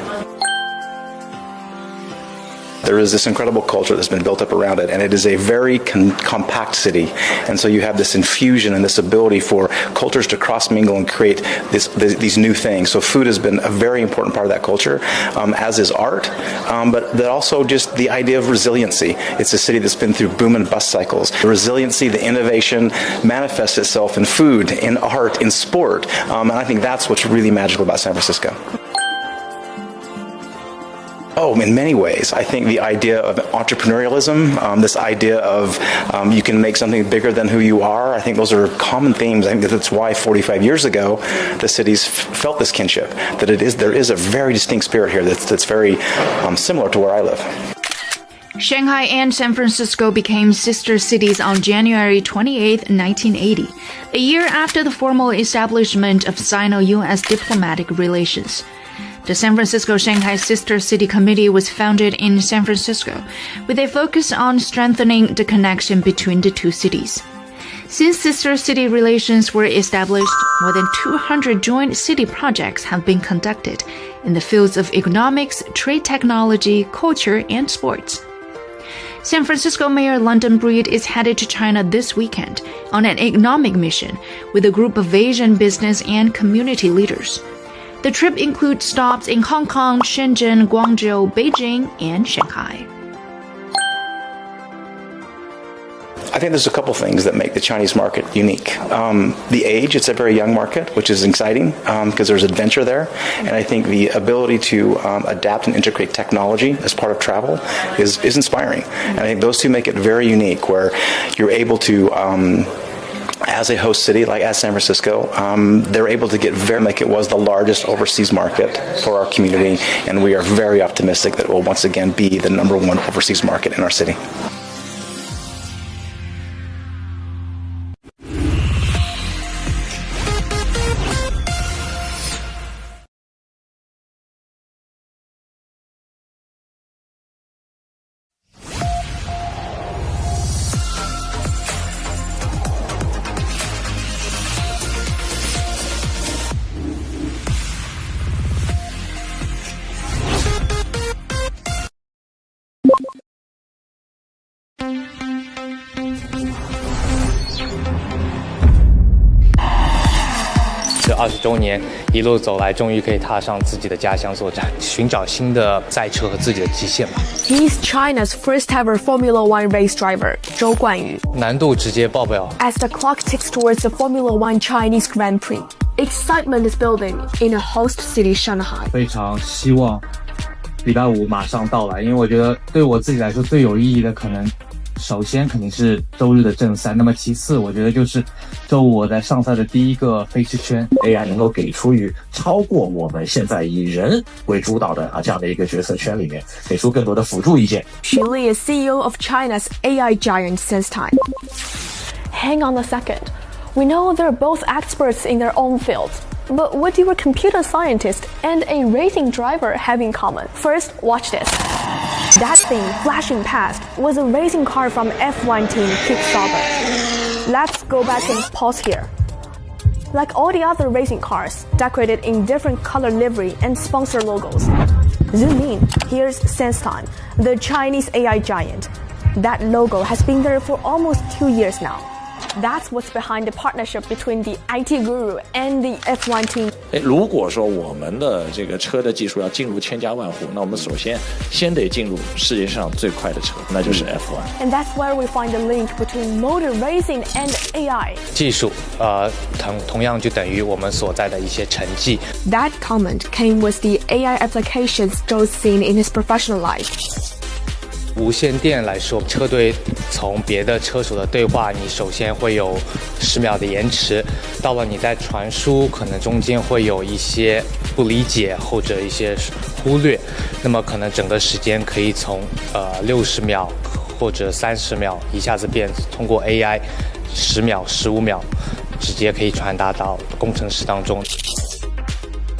There is this incredible culture that's been built up around it, and it is a very compact city. And so you have this infusion and this ability for cultures to cross-mingle and create these new things. So food has been a very important part of that culture, as is art, but that also just the idea of resiliency. It's a city that's been through boom and bust cycles. The resiliency, the innovation manifests itself in food, in art, in sport, and I think that's what's really magical about San Francisco. Oh, in many ways. I think the idea of entrepreneurialism, this idea of you can make something bigger than who you are, I think those are common themes. I think that's why 45 years ago the cities felt this kinship, that there is a very distinct spirit here that's very similar to where I live. Shanghai and San Francisco became sister cities on January 28, 1980, a year after the formal establishment of Sino-US diplomatic relations. The San Francisco-Shanghai Sister City Committee was founded in San Francisco, with a focus on strengthening the connection between the two cities. Since sister city relations were established, more than 200 joint city projects have been conducted in the fields of economics, trade technology, culture, and sports. San Francisco Mayor London Breed is headed to China this weekend on an economic mission with a group of Asian business and community leaders. The trip includes stops in Hong Kong, Shenzhen, Guangzhou, Beijing, and Shanghai. I think there's a couple things that make the Chinese market unique. The age, it's a very young market, which is exciting because there's adventure there. And I think the ability to adapt and integrate technology as part of travel is inspiring. And I think those two make it very unique, where you're able to as a host city, like as San Francisco, they're able to get very, like it was the largest overseas market for our community, and we are very optimistic that it will once again be the #1 overseas market in our city.这20周年一路走来，终于可以踏上自己的家乡作战，寻找新的赛车和自己的极限吧。He's China's first ever Formula One race driver, 周冠宇。难度直接爆表。As the clock ticks towards the Formula One Chinese Grand Prix, excitement is building in a host city, Shanghai. 非常希望礼拜5马上到来，因为我觉得对我自己来说最有意义的可能。首先肯定是周日的正赛，那么其次我觉得就是周五我在上赛的第一个飞驰圈 AI 能够给出于超过我们现在以人为主导的这样的一个决策圈里面，给出更多的辅助意见。Xu Li is CEO of China's AI giant since time. Hang on a second. We know they're both experts in their own fields. But what do a computer scientist and a racing driver have in common? First, watch this. That thing flashing past was a racing car from F1 team Kickstarter. Let's go back and pause here. Like all the other racing cars, decorated in different color livery and sponsor logos. Zoom in, here's SenseTime, the Chinese AI giant. That logo has been there for almost 2 years now. That's what's behind the partnership between the IT guru and the F1 team. 如果说我们的这个车的技术要进入千家万户，那我们首先先得进入世界上最快的车，那就是 F1. And that's where we find the link between motor racing and AI. 技术，同样就等于我们所在的一些成绩。That comment came with the AI applications Zhou's seen in his professional life. 无线电来说，车队从别的车手的对话，你首先会有10秒的延迟，到了你在传输，可能中间会有一些不理解或者一些忽略，那么可能整个时间可以从60秒或者30秒一下子变，通过 AI 10秒、15秒，直接可以传达到工程师当中。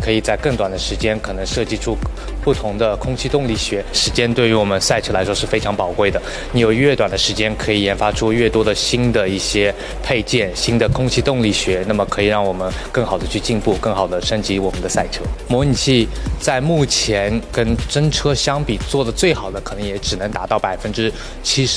可以在更短的时间可能设计出不同的空气动力学，时间对于我们赛车来说是非常宝贵的。你有越短的时间，可以研发出越多的新的一些配件、新的空气动力学，那么可以让我们更好的去进步，更好的升级我们的赛车。模拟器在目前跟真车相比做的最好的，可能也只能达到70%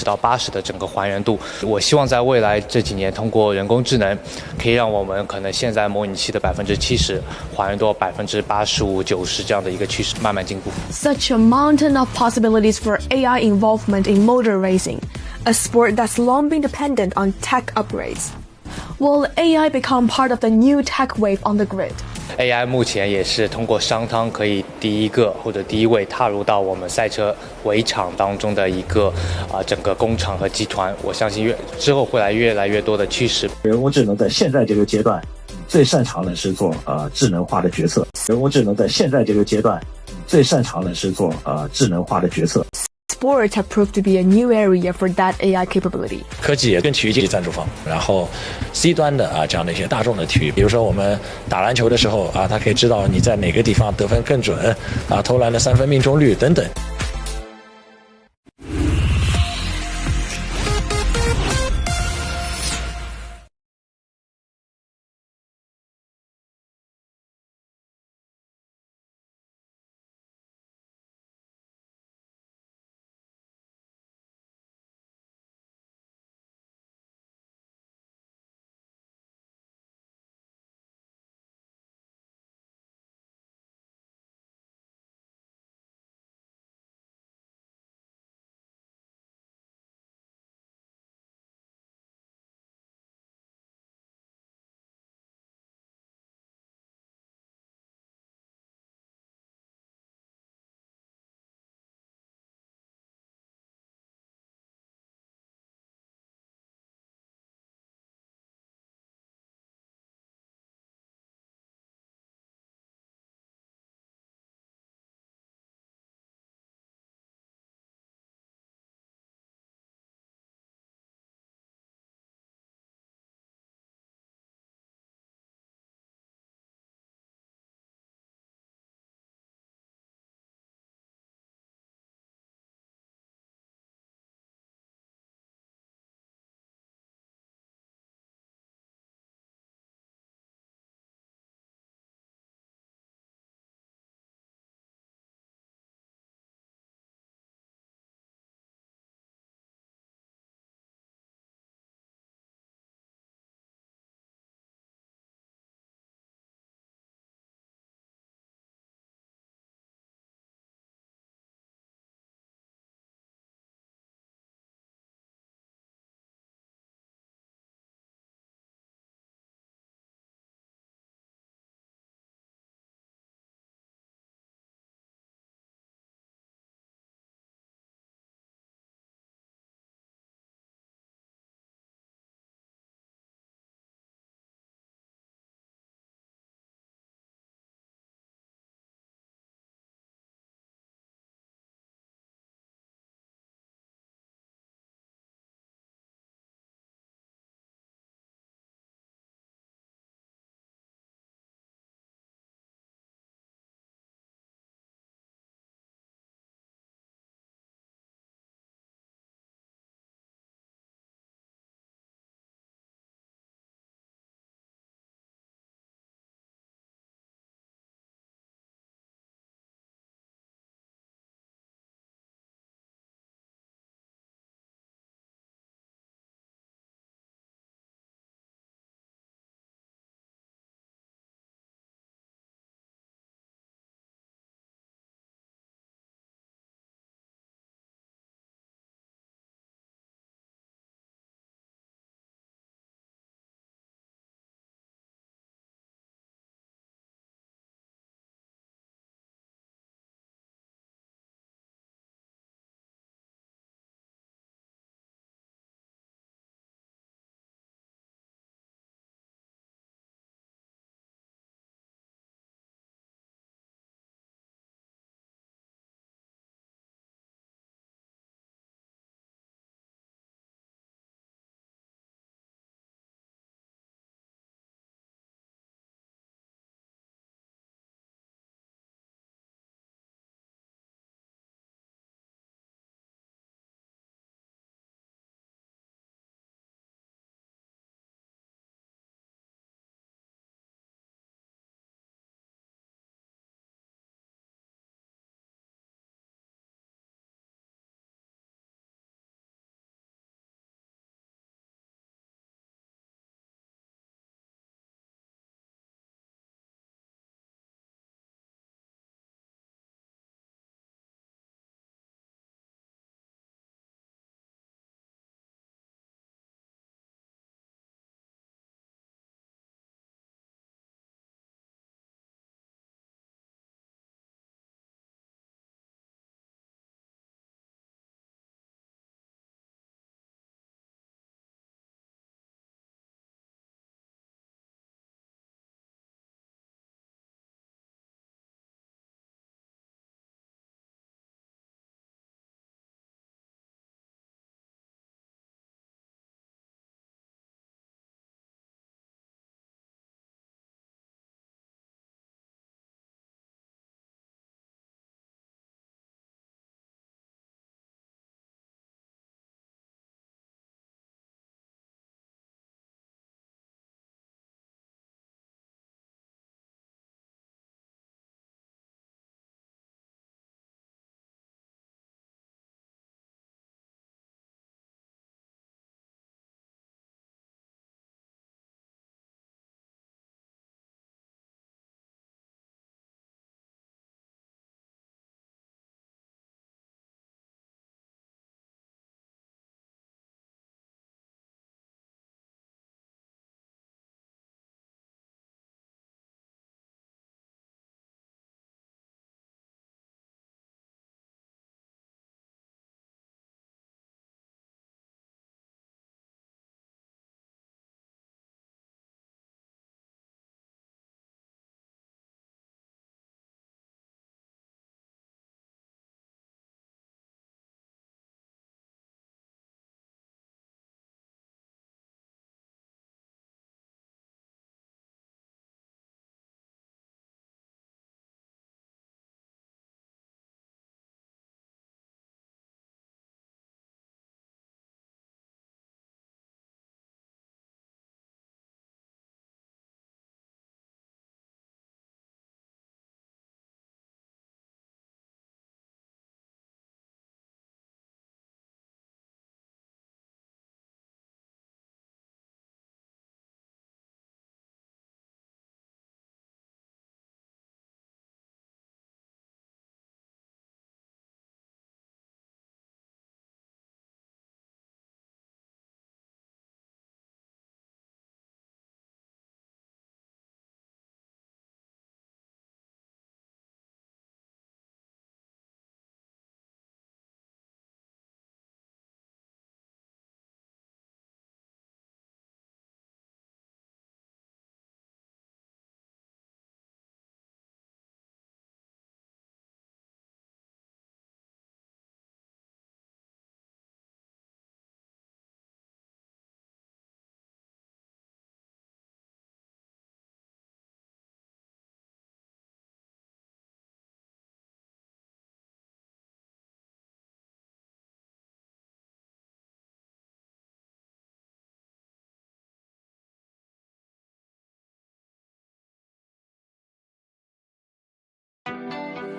到80%的整个还原度。我希望在未来这几年，通过人工智能，可以让我们可能现在模拟器的70%还原度85%、90%这样的一个趋势慢慢进步。Such a mountain of possibilities for AI involvement in motor racing, a sport that's long been dependent on tech upgrades. Will AI become part of the new tech wave on the grid? AI 目前也是通过商汤可以第一个或者第一位踏入到我们赛车围场当中的一个整个工厂和集团，我相信之后会越来越多的趋势。人工智能在现在这个阶段最擅长的是做智能化的决策。人工智能在现在这个阶段最擅长的是做智能化的决策。Sports have proved to be a new area for that AI capability. 科技也跟体育经济赞助方，然后 C 端的这样的一些大众的体育，比如说我们打篮球的时候它可以知道你在哪个地方得分更准投篮的3分命中率等等。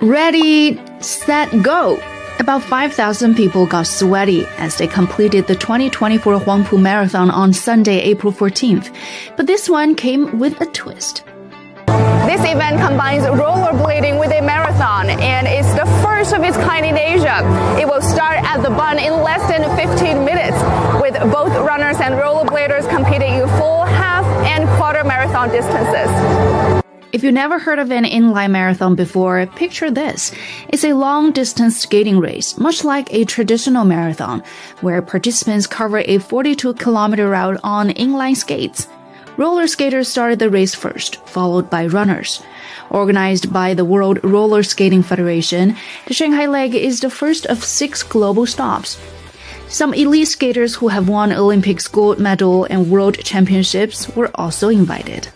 Ready, set, go! About 5,000 people got sweaty as they completed the 2024 Huangpu Marathon on Sunday, April 14th. But this one came with a twist. This event combines rollerblading with a marathon, and it's the first of its kind in Asia. It will start at the Bund in less than 15 minutes, with both runners and rollerbladers competing in full, half, and quarter marathon distances. If you've never heard of an inline marathon before, picture this. It's a long-distance skating race, much like a traditional marathon, where participants cover a 42-kilometer route on inline skates. Roller skaters started the race first, followed by runners. Organized by the World Roller Skating Federation, the Shanghai leg is the first of 6 global stops. Some elite skaters who have won Olympics gold medal and world championships were also invited.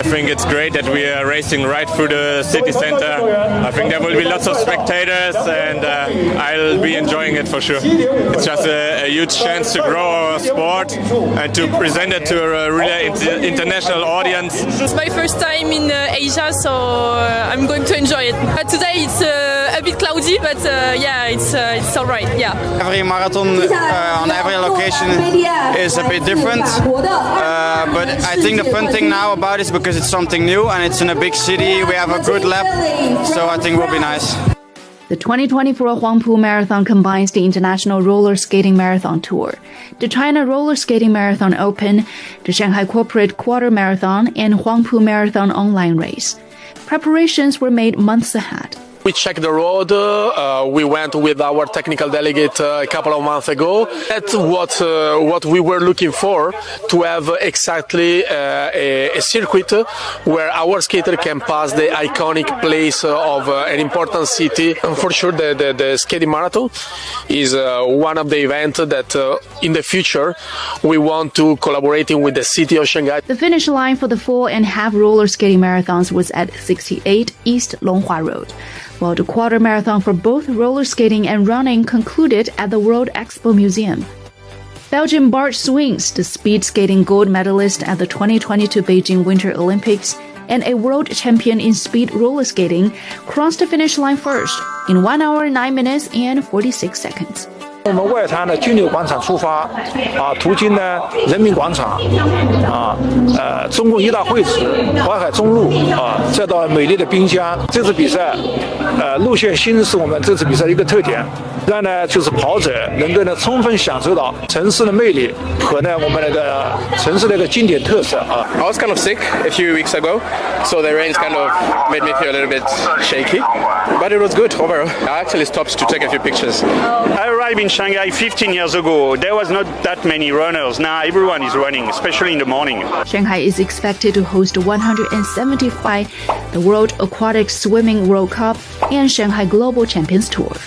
I think it's great that we are racing right through the city center. I think there will be lots of spectators and I'll be enjoying it for sure. It's just a huge chance to grow our sport and to present it to a really international audience. It's my first time in Asia, so I'm going to enjoy it. Today it's a bit cloudy, but yeah, it's all right. Yeah. Every marathon on every location is a bit different, but I think the fun thing now about it is because it's something new and it's in a big city. We have a good lap, so I think it will be nice. The 2024 Huangpu Marathon combines the International Roller Skating Marathon Tour, the China Roller Skating Marathon Open, the Shanghai Corporate Quarter Marathon, and Huangpu Marathon online race. Preparations were made months ahead. We checked the road. We went with our technical delegate a couple of months ago. That's what we were looking for, to have exactly a circuit where our skater can pass the iconic place of an important city. And for sure, the skating marathon is one of the events that in the future we want to collaborating with the city of Shanghai. The finish line for the full and half roller skating marathons was at 68 East Longhua Road, while the quarter marathon for both roller skating and running concluded at the World Expo Museum. Belgian Bart Swings, the speed skating gold medalist at the 2022 Beijing Winter Olympics and a world champion in speed roller skating, crossed the finish line first in 1 hour, 9 minutes and 46 seconds. 我们外滩的军流广场出发，途经呢人民广场，中共一大会址淮海中路，再到美丽的滨江。这次比赛，路线新是我们这次比赛一个特点。让呢就是跑者能够呢充分享受到城市的魅力和呢我们那个城市的一个经典特色啊。I was kind of sick a few weeks ago, so the rains kind of made me feel a little bit shaky, but it was good overall. I actually stopped to take a few pictures. I arrived in Shanghai 15 years ago. There was not that many runners. Now everyone is running, especially in the morning. Shanghai is expected to host 175, the World Aquatic Swimming World Cup and Shanghai Global Champions Tour.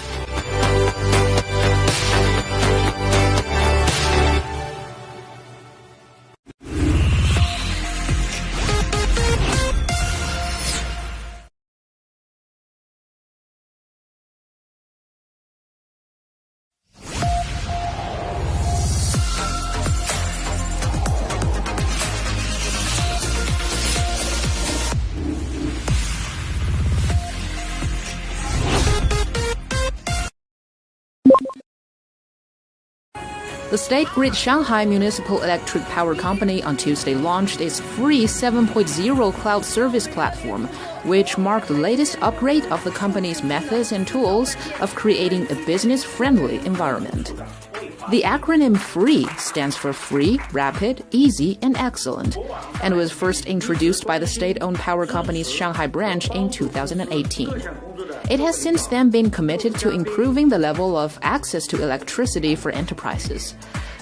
The State Grid Shanghai Municipal Electric Power Company on Tuesday launched its free 7.0 cloud service platform, which marked the latest upgrade of the company's methods and tools of creating a business-friendly environment. The acronym FREE stands for Free, Rapid, Easy, and Excellent, and was first introduced by the state-owned power company's Shanghai branch in 2018. It has since then been committed to improving the level of access to electricity for enterprises.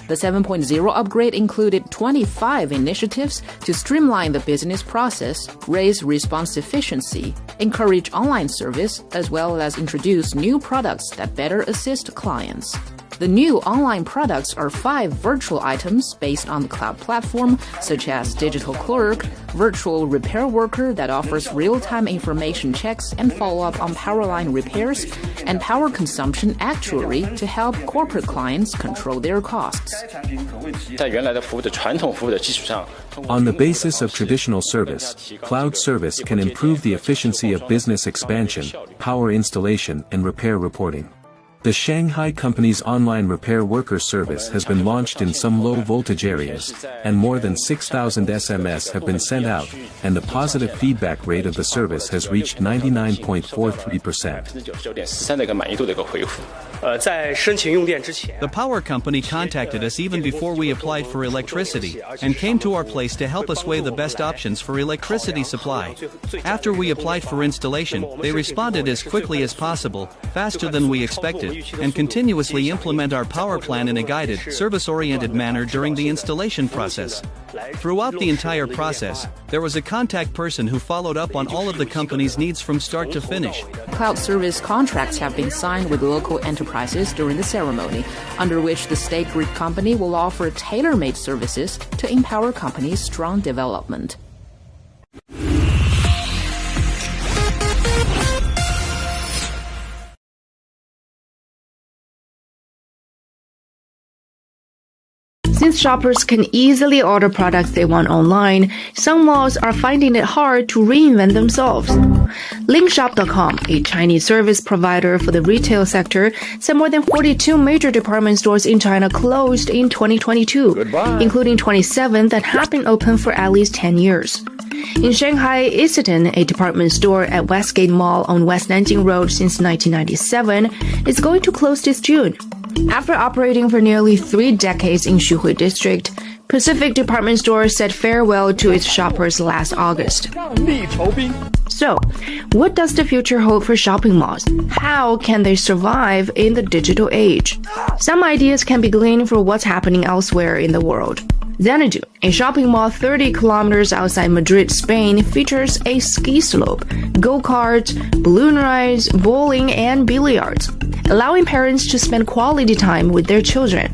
The 7.0 upgrade included 25 initiatives to streamline the business process, raise response efficiency, encourage online service, as well as introduce new products that better assist clients. The new online products are 5 virtual items based on the cloud platform, such as digital clerk, virtual repair worker that offers real-time information checks and follow-up on power line repairs, and power consumption actuary to help corporate clients control their costs. On the basis of traditional service, cloud service can improve the efficiency of business expansion, power installation, and repair reporting. The Shanghai company's online repair worker service has been launched in some low-voltage areas, and more than 6,000 SMS have been sent out, and the positive feedback rate of the service has reached 99.43%. The power company contacted us even before we applied for electricity, and came to our place to help us weigh the best options for electricity supply. After we applied for installation, they responded as quickly as possible, faster than we expected, and continuously implement our power plan in a guided, service-oriented manner during the installation process. Throughout the entire process, there was a contact person who followed up on all of the company's needs from start to finish. Cloud service contracts have been signed with local enterprises during the ceremony, under which the State Grid Company will offer tailor-made services to empower companies' strong development. Since shoppers can easily order products they want online, some malls are finding it hard to reinvent themselves. Linkshop.com, a Chinese service provider for the retail sector, said more than 42 major department stores in China closed in 2022, including 27 that have been open for at least 10 years. In Shanghai, Isetan, a department store at Westgate Mall on West Nanjing Road since 1997, is going to close this June. After operating for nearly 3 decades in Xuhui District, Pacific Department Store said farewell to its shoppers last August. So, what does the future hold for shopping malls? How can they survive in the digital age? Some ideas can be gleaned from what's happening elsewhere in the world. Xanadu, a shopping mall 30 kilometers outside Madrid, Spain, features a ski slope, go-karts, balloon rides, bowling, and billiards, allowing parents to spend quality time with their children.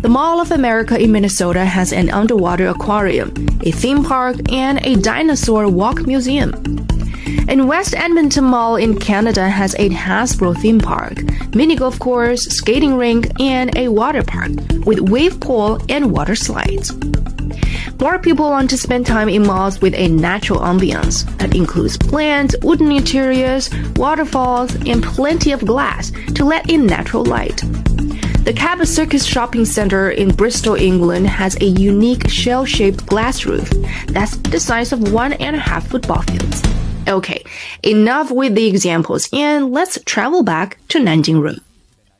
The Mall of America in Minnesota has an underwater aquarium, a theme park, and a dinosaur walk museum. And West Edmonton Mall in Canada has a Hasbro theme park, mini golf course, skating rink, and a water park with wave pool and water slides. More people want to spend time in malls with a natural ambiance that includes plants, wooden interiors, waterfalls, and plenty of glass to let in natural light. The Cabot Circus Shopping Centre in Bristol, England has a unique shell-shaped glass roof that's the size of 1.5 football fields. Okay, enough with the examples, and let's travel back to Nanjing Road.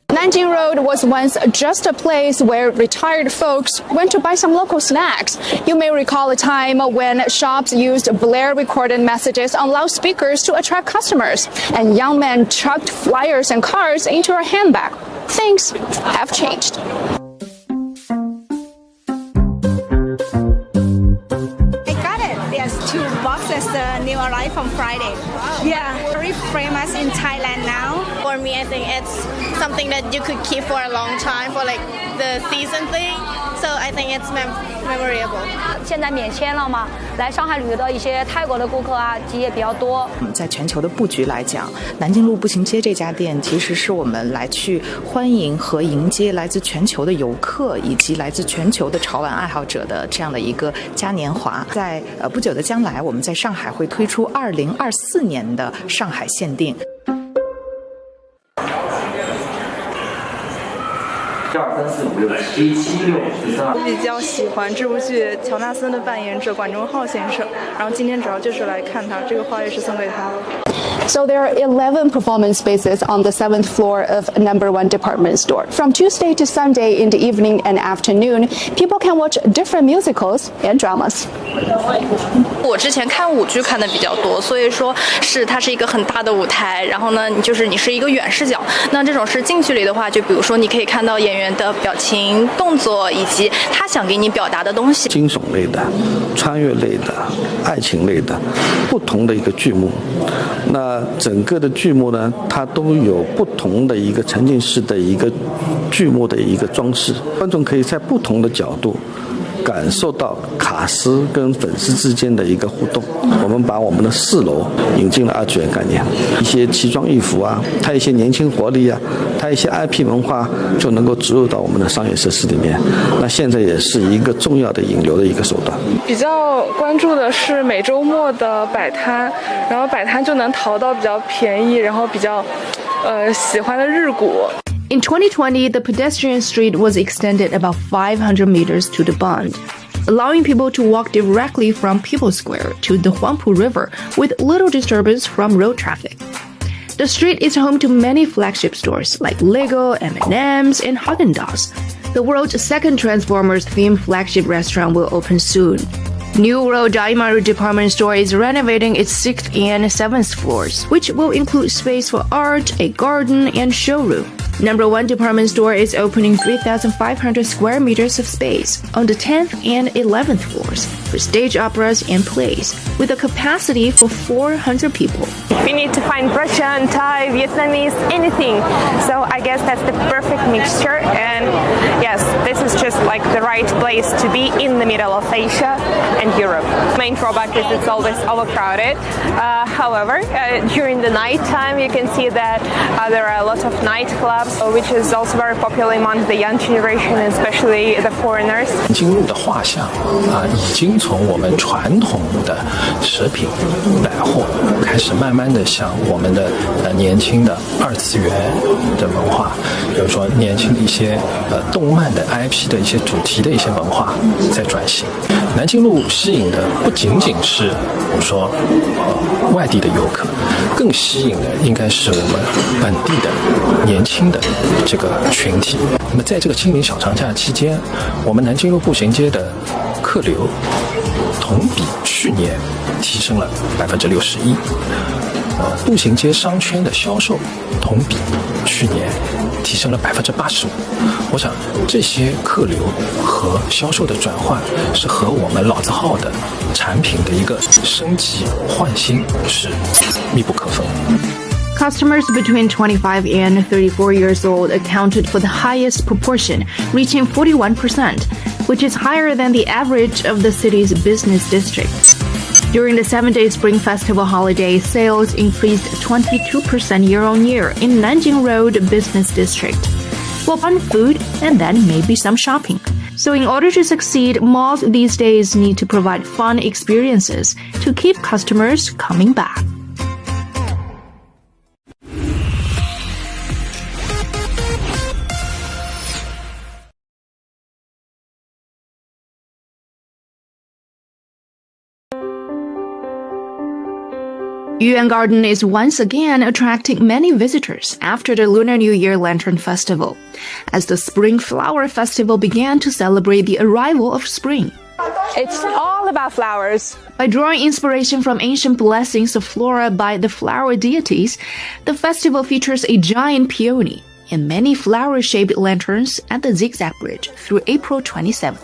Nanjing Road was once just a place where retired folks went to buy some local snacks. You may recall a time when shops used Blair-recorded messages on loudspeakers to attract customers, and young men chucked flyers and cards into a handbag. Things have changed. Two boxes new arrived on Friday. Yeah, very famous in Thailand now. For me, I think it's something that you could keep for a long time for like the season thing. So I think it's memorable. 现在免签了嘛，来上海旅游的一些泰国的顾客啊，集也比较多。在全球的布局来讲，南京路步行街这家店其实是我们来去欢迎和迎接来自全球的游客以及来自全球的潮玩爱好者的这样的一个嘉年华。在不久的将来，我们在上海会推出2024年的上海限定。1、2、3、4、5、6、7、7、6、13。我比较喜欢这部剧乔纳森的扮演者管中浩先生，然后今天主要就是来看他，这个花也是送给他的。So there are 11 performance spaces on the 7th floor of #1 department store. From Tuesday to Sunday in the evening and afternoon, people can watch different musicals and dramas. 我之前看舞剧看的比较多，所以说它是一个很大的舞台，然后呢，你是一个远视角。那这种是近距离的话，就比如说你可以看到演员的表情、动作以及他想给你表达的东西。惊悚类的、穿越类的、爱情类的，不同的一个剧目。那么整个的剧目呢，它都有不同的一个沉浸式的一个剧目的一个装饰，观众可以在不同的角度感受到卡司跟粉丝之间的一个互动。我们把我们的4楼引进了2次元概念，一些奇装异服啊，它一些年轻活力啊，它一些 IP 文化就能够植入到我们的商业设施里面。那现在也是一个重要的引流的一个手段。比较关注的是每周末的摆摊，然后摆摊就能淘到比较便宜，然后比较喜欢的日股。In 2020, the pedestrian street was extended about 500 meters to the Bund, allowing people to walk directly from People's Square to the Huangpu River with little disturbance from road traffic. The street is home to many flagship stores like Lego, M&M's, and Haagen-Dazs. The world's second Transformers-themed flagship restaurant will open soon. New World Daimaru department store is renovating its 6th and 7th floors, which will include space for art, a garden, and showroom. Number 1 department store is opening 3,500 square meters of space on the 10th and 11th floors for stage operas and plays, with a capacity for 400 people. We need to find Russian, Thai, Vietnamese, anything. So I guess that's the perfect mixture. And yes, this is just like the right place to be in the middle of Asia and Europe. Main drawback is it's always overcrowded. However, during the night time, you can see that there are a lot of nightclubs, which is also very popular among the young generation, especially the foreigners. 进入的画像已经从我们传统的食品百货开始慢慢的向我们的年轻的2次元的文化，比如说年轻的一些动漫的 IP 的一些主题的一些文化在转型。南京路吸引的不仅仅是我们说外地的游客，更吸引的应该是我们本地的年轻的这个群体。那么在这个清明小长假期间，我们南京路步行街的客流同比去年提升了61%，步行街商圈的销售同比去年提升了85%。我想这些客流和销售的转换是和我们老字号的产品的一个升级换新是密不可分。Customers between 25 and 34 years old accounted for the highest proportion, reaching 41%, which is higher than the average of the city's business districts. During the 7-day Spring Festival holiday, sales increased 22% year-on-year in Nanjing Road Business District. Well, fun food and then maybe some shopping. So in order to succeed, malls these days need to provide fun experiences to keep customers coming back. Yuan Garden is once again attracting many visitors after the Lunar New Year Lantern Festival, as the Spring Flower Festival began to celebrate the arrival of spring. It's all about flowers. By drawing inspiration from ancient blessings of flora by the flower deities, the festival features a giant peony and many flower-shaped lanterns at the Zigzag Bridge through April 27th.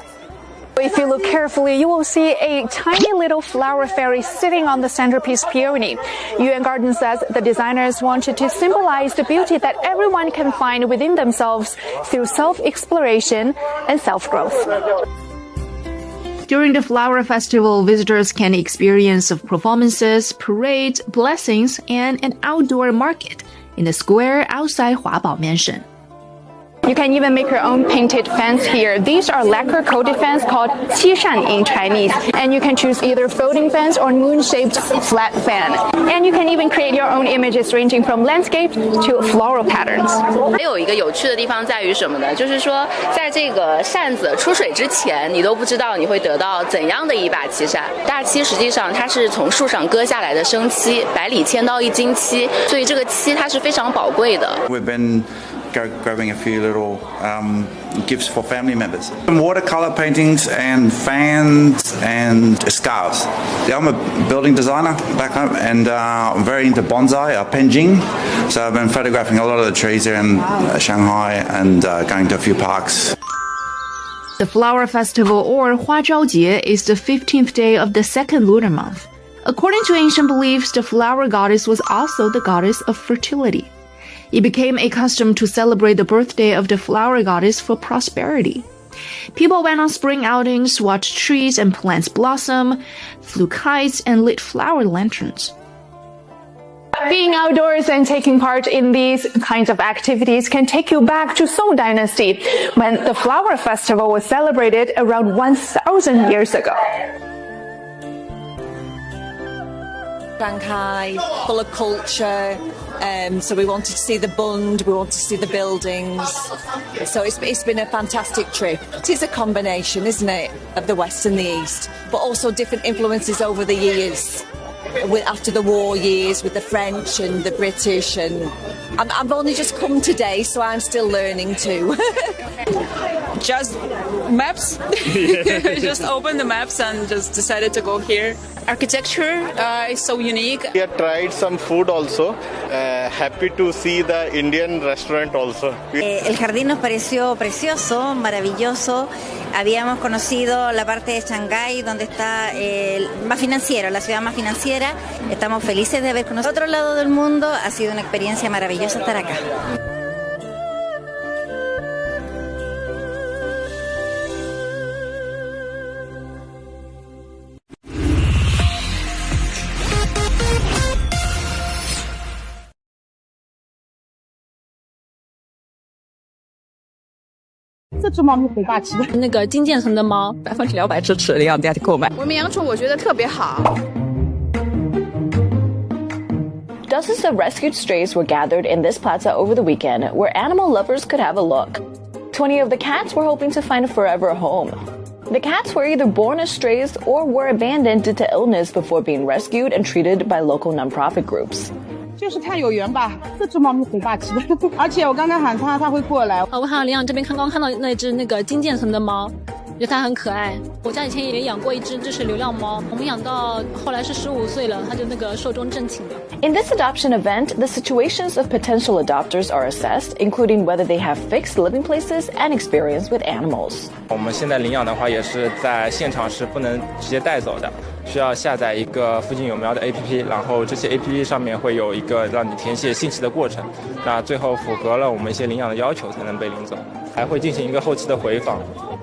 If you look carefully, you will see a tiny little flower fairy sitting on the centerpiece peony. Yuan Garden says the designers wanted to symbolize the beauty that everyone can find within themselves through self-exploration and self-growth. During the flower festival, visitors can experience performances, parades, blessings, and an outdoor market in the square outside Huabao Mansion. You can even make your own painted fans here. These are lacquer-coated fans called qishan in Chinese. And you can choose either folding fans or moon-shaped flat fan. And you can even create your own images ranging from landscape to floral patterns. 还有一个有趣的地方在于什么呢？就是说，在这个扇子出水之前，你都不知道你会得到怎样的一把漆扇。大漆实际上它是从树上割下来的生漆，百里千刀一金漆，所以这个漆它是非常宝贵的。We've been grabbing a few little gifts for family members. Watercolor paintings and fans and scarves. Yeah, I'm a building designer back home and I'm very into bonsai, penjing. So I've been photographing a lot of the trees here in Shanghai and going to a few parks. The Flower Festival, or Huazhaojie, is the 15th day of the second lunar month. According to ancient beliefs, the flower goddess was also the goddess of fertility. It became a custom to celebrate the birthday of the flower goddess for prosperity. People went on spring outings, watched trees and plants blossom, flew kites, and lit flower lanterns. Being outdoors and taking part in these kinds of activities can take you back to Song Dynasty, when the flower festival was celebrated around 1,000 years ago. Shanghai, full of culture. So we wanted to see the Bund, we wanted to see the buildings. So it's been a fantastic trip. It is a combination, isn't it, of the West and the East, but also different influences over the years. After the war years with the French and the British, and I've only just come today, so I'm still learning too. Just maps. Just opened the maps and just decided to go here. Architecture is so unique. We have tried some food also. Happy to see the Indian restaurant also. El jardín nos pareció precioso, maravilloso. Habíamos conocido la parte de Shanghai, donde está más financiero, la ciudad más financiera. Estamos felices de haber conocido otro lado del mundo. Ha sido una experiencia maravillosa estar acá.这只猫咪很大气的，那个金渐层的猫，200%支持领养代替购买。我们养宠我觉得特别好。Dozens of rescued strays were gathered in this plaza over the weekend, where animal lovers could have a look. 20 of the cats were hoping to find a forever home. The cats were either born as strays or were abandoned due to illness before being rescued and treated by local nonprofit groups. 就是看有缘吧，这只猫咪很大气的，而且我刚刚喊它，它会过来。我好像领养这边刚刚看到那只那个金渐层的猫，觉得它很可爱。我家以前也养过一只，这是流浪猫，我们养到后来是15岁了，它就那个寿终正寝了。In this adoption event, the situations of potential adopters are assessed, including whether they have fixed living places and experience with animals. 我们现在领养的话，也是在现场是不能直接带走的，需要下载一个附近有喵的 APP， 然后这些 APP 上面会有一个让你填写信息的过程，那最后符合了我们一些领养的要求才能被领走，还会进行一个后期的回访。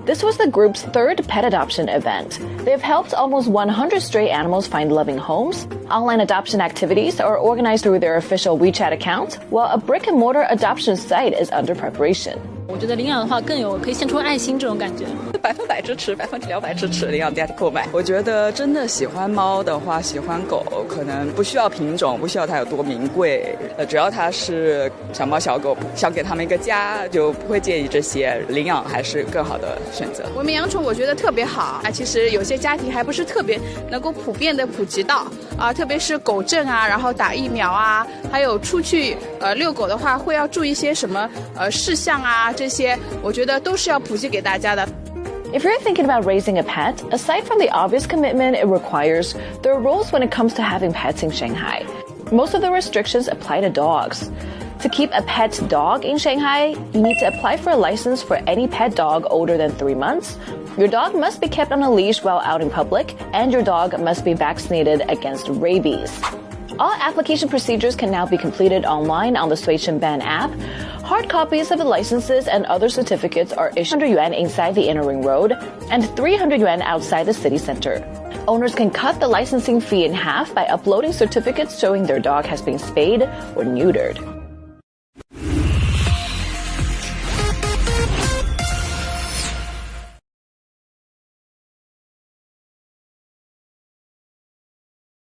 This was the group's third pet adoption event. They've helped almost 100 stray animals find loving homes. Online adoption activities are organized through their official WeChat account, while a brick-and-mortar adoption site is under preparation. 我觉得领养的话更有可以献出爱心这种感觉。100%支持，200%支持领养代替购买。我觉得真的喜欢猫的话，喜欢狗，可能不需要品种，不需要它有多名贵，只要它是小猫小狗，想给它们一个家，就不会介意这些。领养还是更好的选择。我们养宠我觉得特别好啊，其实有些家庭还不是特别能够普遍的普及到啊，特别是狗证啊，然后打疫苗啊，还有出去遛狗的话会要注意一些什么事项啊。这些我觉得都是要普及给大家的。If you're thinking about raising a pet, aside from the obvious commitment it requires, there are rules when it comes to having pets in Shanghai. Most of the restrictions apply to dogs. To keep a pet dog in Shanghai, you need to apply for a license for any pet dog older than 3 months. Your dog must be kept on a leash while out in public, and your dog must be vaccinated against rabies. All application procedures can now be completed online on the Sui-Shen-Ban app. Hard copies of the licenses and other certificates are issued 100 yuan inside the inner ring road and 300 yuan outside the city center. Owners can cut the licensing fee in half by uploading certificates showing their dog has been spayed or neutered.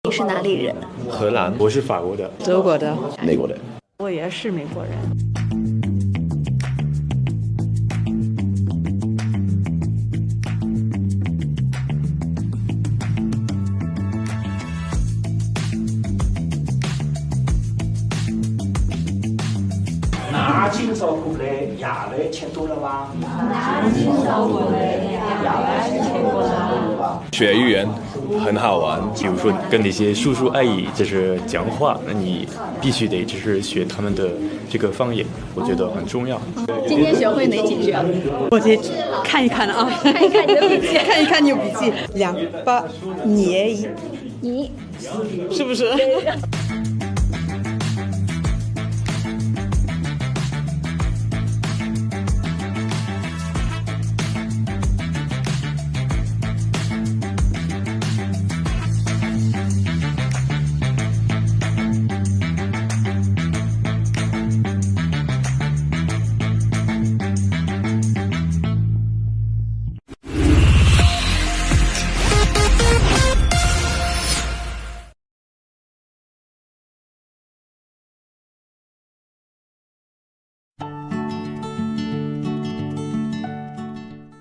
你是哪里人？荷兰，我是法国的。德国的。美国的。我也是美国人。拿金烧过来，亚来吃多了吧？拿金烧过来，亚来吃多了吧？学语言很好玩，比如说跟那些叔叔阿姨就是讲话，那你必须得就是学他们的这个方言，我觉得很重要。今天学会哪几句啊？我得看一看啊，看一看你的笔记，看一看你有笔记。200年你是不是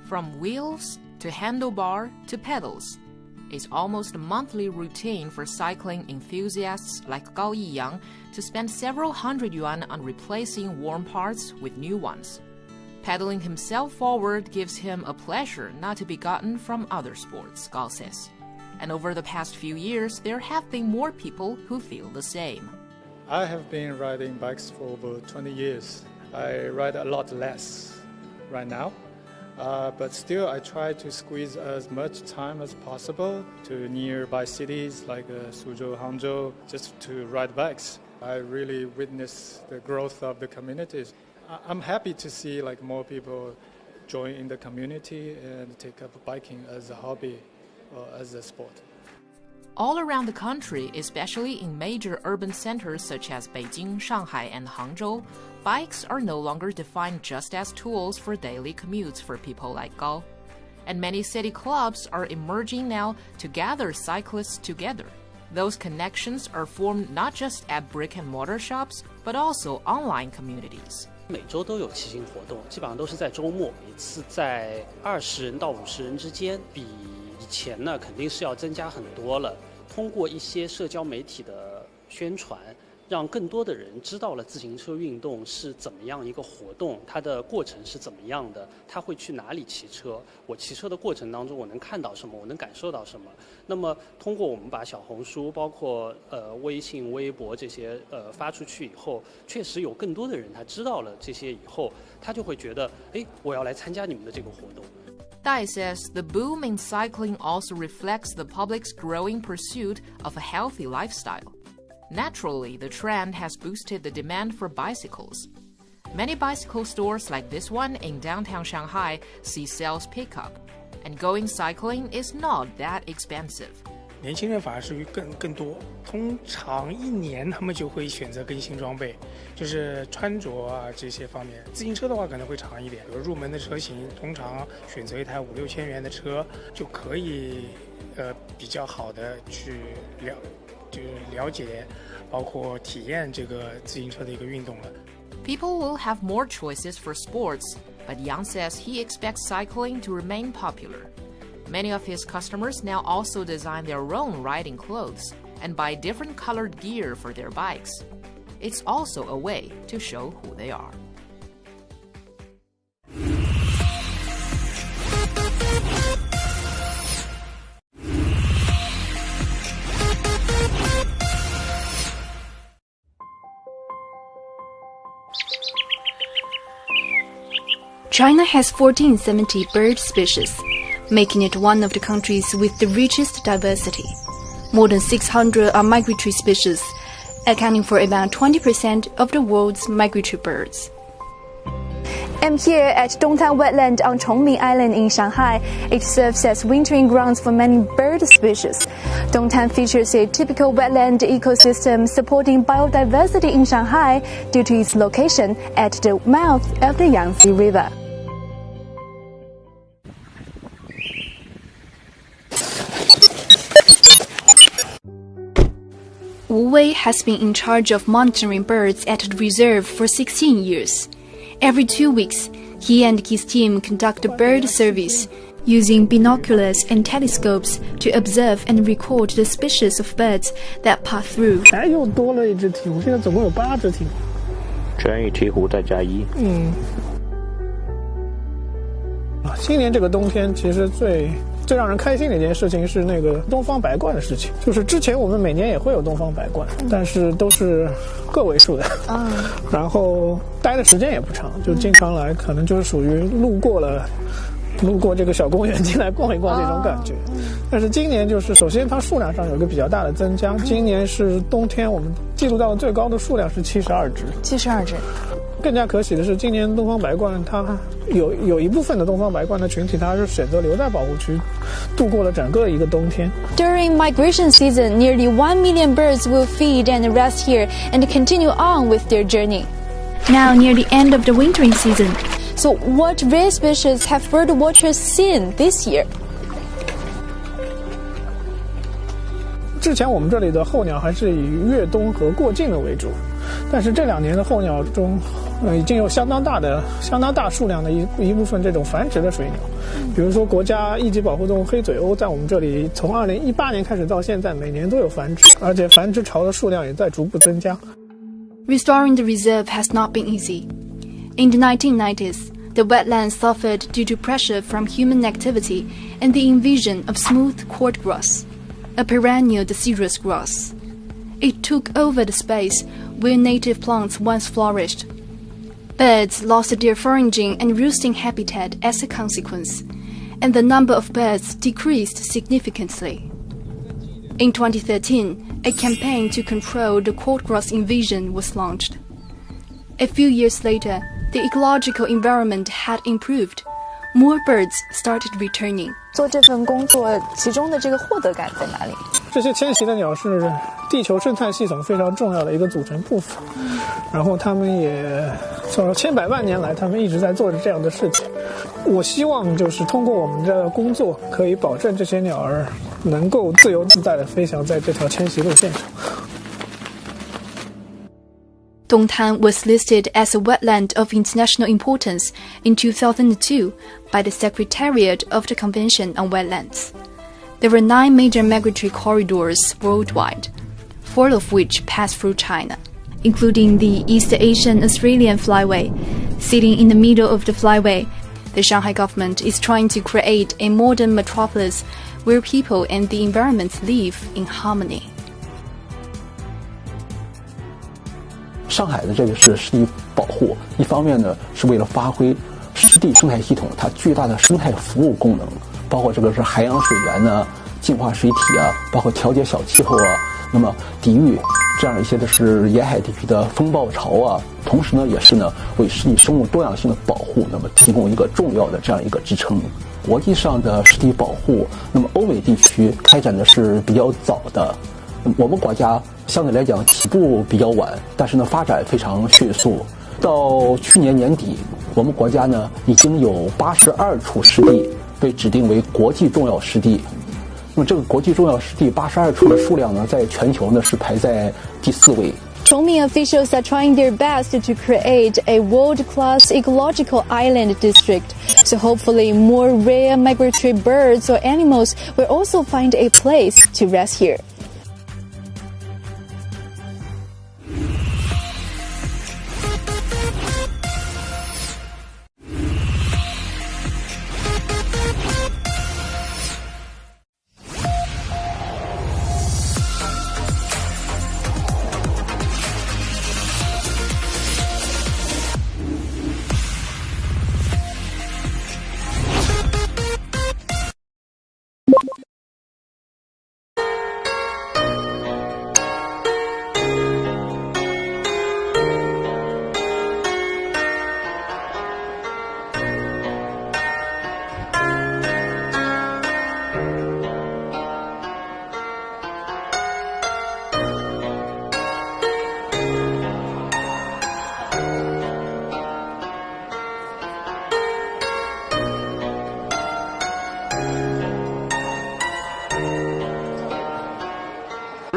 ？From wheels to handlebar to pedals, it's almost a monthly routine for cycling enthusiasts like Gao Yiyang to spend several hundred yuan on replacing worn parts with new ones. Pedaling himself forward gives him a pleasure not to be gotten from other sports, Gao says. And over the past few years, there have been more people who feel the same. I have been riding bikes for over 20 years. I ride a lot less right now. But still, I try to squeeze as much time as possible to nearby cities like Suzhou, Hangzhou, just to ride bikes. I really witness the growth of the communities. I'm happy to see like more people join in the community and take up biking as a hobby or as a sport. All around the country, especially in major urban centers such as Beijing, Shanghai, and Hangzhou, bikes are no longer defined just as tools for daily commutes for people like Gao. And many city clubs are emerging now to gather cyclists together. Those connections are formed not just at brick-and-mortar shops, but also online communities. 每周都有骑行活动，基本上都是在周末，一次在20人到50人之间，比以前呢肯定是要增加很多了。通过一些社交媒体的宣传，让更多的人知道了自行车运动是怎么样一个活动，它的过程是怎么样的，他会去哪里骑车，我骑车的过程当中我能看到什么，我能感受到什么。那么通过我们把小红书包括微信、微博这些发出去以后，确实有更多的人他知道了这些以后，他就会觉得，哎，我要来参加你们的这个活动。Dai says the boom in cycling also reflects the public's growing pursuit of a healthy lifestyle. Naturally, the trend has boosted the demand for bicycles. Many bicycle stores like this one in downtown Shanghai see sales pick up, and going cycling is not that expensive. 年轻人反而是更多，通常一年他们就会选择更新装备，就是穿着啊这些方面。自行车的话可能会长一点，比如入门的车型，通常选择一台5-6千元的车就可以，比较好的去了解，包括体验这个自行车的一个运动了。People will have more choices for sports, but Yang says he expects cycling to remain popular. Many of his customers now also design their own riding clothes and buy different colored gear for their bikes. It's also a way to show who they are. China has 1470 bird species, making it one of the countries with the richest diversity. More than 600 are migratory species, accounting for about 20% of the world's migratory birds. I'm here at Dongtan Wetland on Chongming Island in Shanghai. It serves as wintering grounds for many bird species. Dongtan features a typical wetland ecosystem supporting biodiversity in Shanghai due to its location at the mouth of the Yangtze River. Wu Wei has been in charge of monitoring birds at the reserve for 16 years. Every 2 weeks, he and his team conduct a bird surveys, using binoculars and telescopes to observe and record the species of birds that pass through. 哎，又多了一只鹈鹕，现在总共有8只鹈鹕。全羽鹈鹕再加1。今年这个冬天，其实最让人开心的一件事情是那个东方白鹳的事情。就是之前我们每年也会有东方白鹳，但是都是个位数的，然后待的时间也不长，就经常来，可能就是属于路过了路过这个小公园进来逛一逛这种感觉。但是今年就是首先它数量上有一个比较大的增加，今年是冬天我们记录到的最高的数量是72只。72只。更加可喜的是，今年东方白鹳它有一部分的东方白鹳的群体，它是选择留在保护区，度过了整个一个冬天。During migration season, nearly 1 million birds will feed and rest here and continue on with their journey. Now near the end of the wintering season. So what rare species have bird watchers seen this year? 之前我们这里的候鸟还是以越冬和过境的为主，但是这2年的候鸟中，已经有相当大数量的一部分这种繁殖的水鸟，比如说国家一级保护动物黑嘴鸥，在我们这里从2018年开始到现在，每年都有繁殖，而且繁殖巢的数量也在逐步增加。Restoring the reserve has not been easy. In the 1990s, the wetlands suffered due to pressure from human activity and the invasion of smooth cordgrass, a perennial deciduous grass. It took over the space where native plants once flourished. Birds lost their foraging and roosting habitat as a consequence, and the number of birds decreased significantly. In 2013, a campaign to control the cordgrass invasion was launched. A few years later, the ecological environment had improved. More birds started returning. 做这份工作，其中的这个获得感在哪里？这些迁徙的鸟是地球生态系统非常重要的一个组成部分，然后它们也从千百万年来，它们一直在做着这样的事情。我希望就是通过我们的工作，可以保证这些鸟儿能够自由自在地飞翔在这条迁徙路线上。Dongtan was listed as a wetland of international importance in 2002 by the Secretariat of the Convention on Wetlands. There were 9 major migratory corridors worldwide, 4 of which pass through China, including the East Asian Australian Flyway. Sitting in the middle of the flyway, the Shanghai government is trying to create a modern metropolis where people and the environment live in harmony. 上海的这个是湿地保护，一方面呢是为了发挥湿地生态系统它巨大的生态服务功能，包括这个是海洋水源呢、净化水体啊，包括调节小气候啊，那么抵御这样一些的是沿海地区的风暴潮啊，同时呢也是呢为湿地生物多样性的保护那么提供一个重要的这样一个支撑。国际上的湿地保护，那么欧美地区开展的是比较早的，我们国家相对来讲起步比较晚，但是呢发展非常迅速。到去年年底，我们国家呢已经有82处湿地被指定为国际重要湿地。那么这个国际重要湿地82处的数量呢，在全球呢是排在第4位。Chongming officials are trying their best to create a world-class ecological island district. So hopefully more rare migratory birds or animals will also find a place to rest here.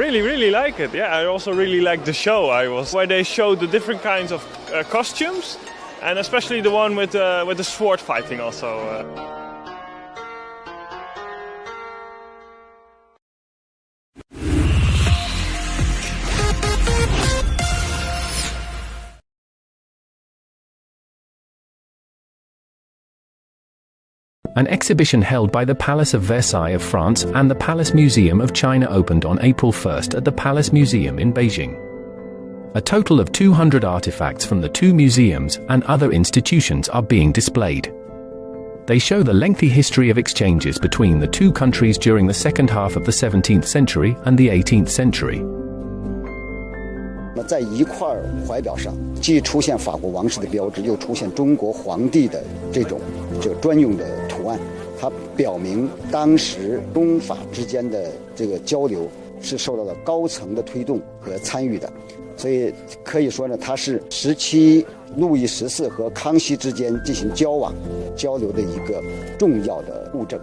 Really like it. Yeah, I also really like the show. Where they showed the different kinds of costumes, and especially the one with the sword fighting also. An exhibition held by the Palace of Versailles of France and the Palace Museum of China opened on April 1st at the Palace Museum in Beijing. A total of 200 artifacts from the 2 museums and other institutions are being displayed. They show the lengthy history of exchanges between the two countries during the second half of the 17th century and the 18th century. 在一块怀表上，既出现法国王室的标志，又出现中国皇帝的这个专用的图案，它表明当时中法之间的这个交流是受到了高层的推动和参与的，所以可以说呢，它是17路易14和康熙之间进行交流的一个重要的物证。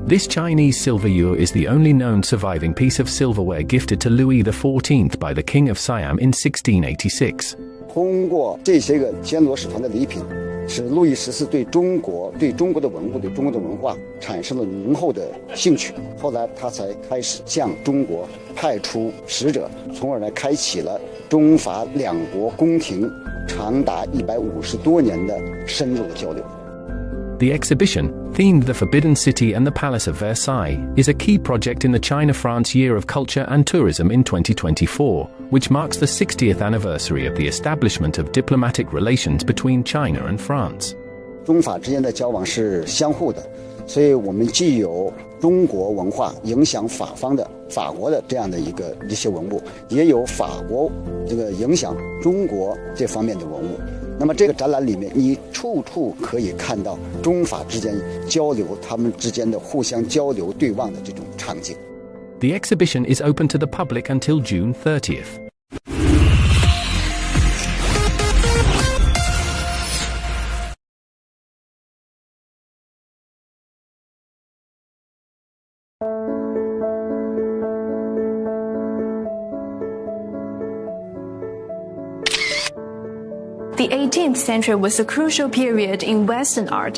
This Chinese silver ewer is the only known surviving piece of silverware gifted to Louis XIV by the King of Siam in 1686. 通过这些个暹罗使团的礼品，使路易14对中国的文物、对中国的文化产生了浓厚的兴趣。后来他才开始向中国派出使者，从而呢开启了中法两国宫廷长达150多年的深入的交流。The exhibition, themed The Forbidden City and the Palace of Versailles, is a key project in the China-France Year of Culture and Tourism in 2024, which marks the 60th anniversary of the establishment of diplomatic relations between China and France. 中法之间的交往是相互的，所以我们既有中国文化影响法国的这样的一些文物，也有法国这个影响中国这方面的文物。那么这个展览里面，你处处可以看到中法之间交流，他们之间的互相交流对望的这种场景。The exhibition is open to the public until June 30th. The 18th century was a crucial period in Western art.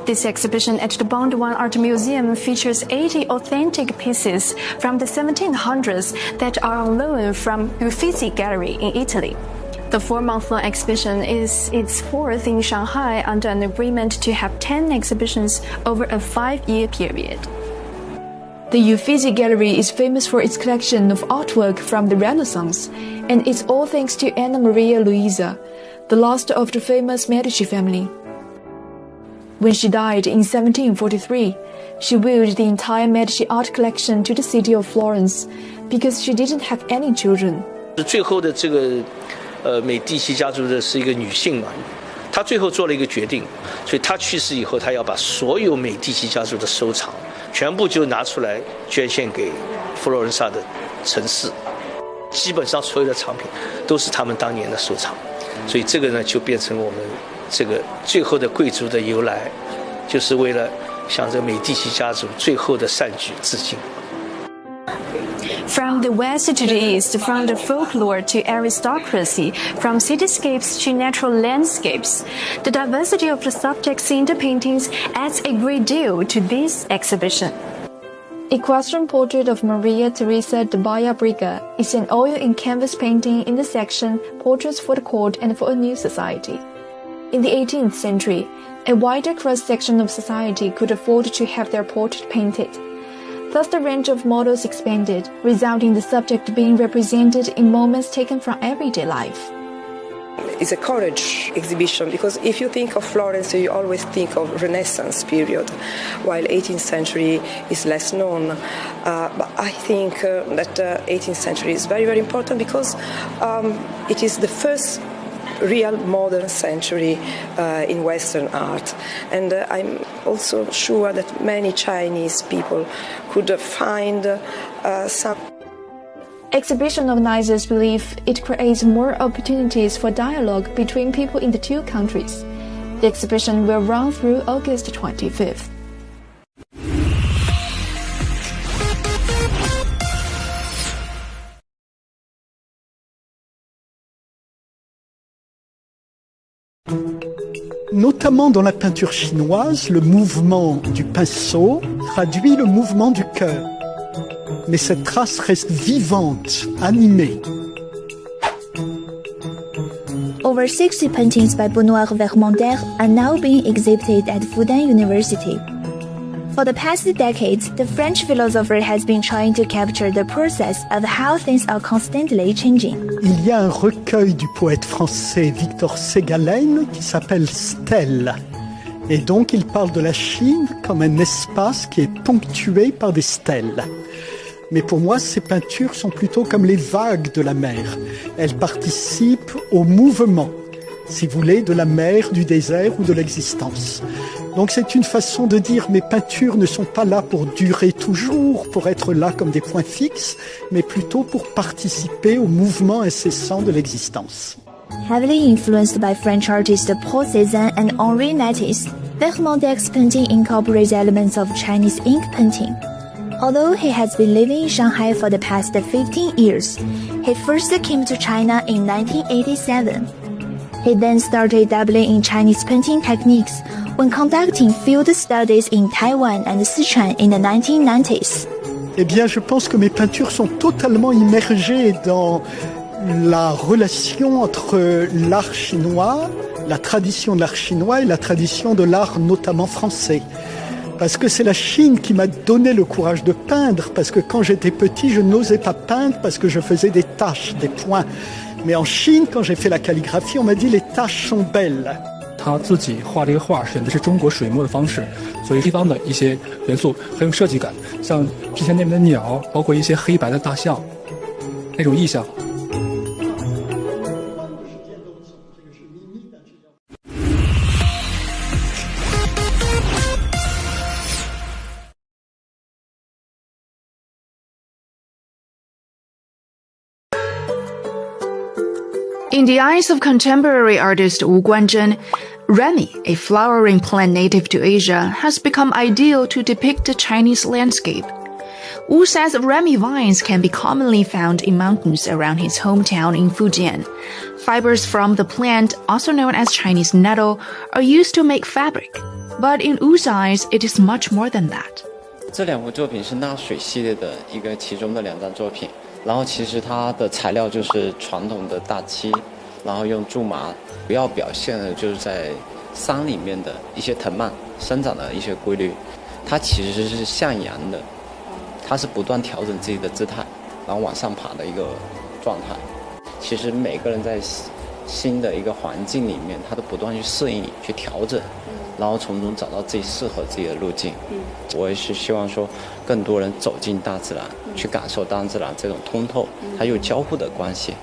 This exhibition at the Bondouin Art Museum features 80 authentic pieces from the 1700s that are on loan from Uffizi Gallery in Italy. The 4-month-long exhibition is its 4th in Shanghai under an agreement to have 10 exhibitions over a 5-year period. The Uffizi Gallery is famous for its collection of artwork from the Renaissance, and it's all thanks to Anna Maria Luisa, the last of the famous Medici family. When she died in 1743, she willed the entire Medici art collection to the city of Florence because she didn't have any children. 最后的这个美第奇家族的是一个女性嘛，她最后做了一个决定，所以她去世以后，她要把所有美第奇家族的收藏全部就拿出来捐献给佛罗伦萨的城市，基本上所有的藏品都是他们当年的收藏。所以这个呢，就变成我们这个最后的贵族的由来，就是为了向这美第奇家族最后的善举致敬。From the west to the east, from the folklore to aristocracy, from cityscapes to natural landscapes, the diversity of the subjects in the paintings adds a great deal to this exhibition. Equestrian portrait of Maria Teresa de Baya-Briga is an oil and canvas painting in the section Portraits for the Court and for a New Society. In the 18th century, a wider cross-section of society could afford to have their portrait painted. Thus the range of models expanded, resulting in the subject being represented in moments taken from everyday life. It's a courage exhibition because if you think of Florence, you always think of Renaissance period, while 18th century is less known. But I think that 18th century is very, very important because it is the first real modern century in Western art. And I'm also sure that many Chinese people could find some. Exhibition organizers believe it creates more opportunities for dialogue between people in the two countries. The exhibition will run through August 25th. Notamment dans la peinture chinoise, le mouvement du pinceau traduit le mouvement du cœur. Mais cette trace reste vivante, animée. Over 60 paintings by Benoît Vermonter are now being exhibited at Fudan University. For the past decades, the French philosopher has been trying to capture the process of how things are constantly changing. Il y a un recueil du poète français Victor Ségalen qui s'appelle Stèle. Et donc il parle de la Chine comme un espace qui est ponctué par des stèles. Mais pour moi, ces peintures sont plutôt comme les vagues de la mer. Elles participent au mouvement, si vous voulez, de la mer, du désert ou de l'existence. Donc c'est une façon de dire mes peintures ne sont pas là pour durer toujours, pour être là comme des points fixes, mais plutôt pour participer au mouvement incessant de l'existence. Heavily influenced by French artists Paul Cézanne and Henri Matisse, Vermondec's painting incorporates elements of Chinese ink painting. Although he has been living in Shanghai for the past 15 years, he first came to China in 1987. He then started dabbling in Chinese painting techniques when conducting field studies in Taiwan and Sichuan in the 1990s. Eh bien, je pense que mes peintures sont totalement immergées dans la relation entre l'art chinois, la tradition de l'art chinois et la tradition de l'art notamment français. Parce que c'est la Chine qui m'a donné le courage de peindre, parce que quand j'étais petit, je n'osais pas peindre parce que je faisais des taches, des points. Mais en Chine, quand j'ai fait la calligraphie, on m'a dit les taches sont belles. 他自己画这个画选的是中国水墨的方式，所以西方的一些元素很有设计感，像之前那边的鸟，包括一些黑白的大象，那种意象。In the eyes of contemporary artist Wu Guanzhen, Remy, a flowering plant native to Asia, has become ideal to depict the Chinese landscape. Wu says Remy vines can be commonly found in mountains around his hometown in Fujian. Fibers from the plant, also known as Chinese nettle, are used to make fabric. But in Wu's eyes, it is much more than that. 这两幅作品是纳水系列的其中的2张作品。然后其实它的材料就是传统的大漆，然后用苎麻，主要表现的就是在山里面的一些藤蔓生长的一些规律。它其实是向阳的，它是不断调整自己的姿态，然后往上爬的一个状态。其实每个人在新的一个环境里面，他都不断去适应、去调整，然后从中找到自己适合自己的路径。我也是希望说，更多人走进大自然，去感受大自然这种通透，它有交互的关系，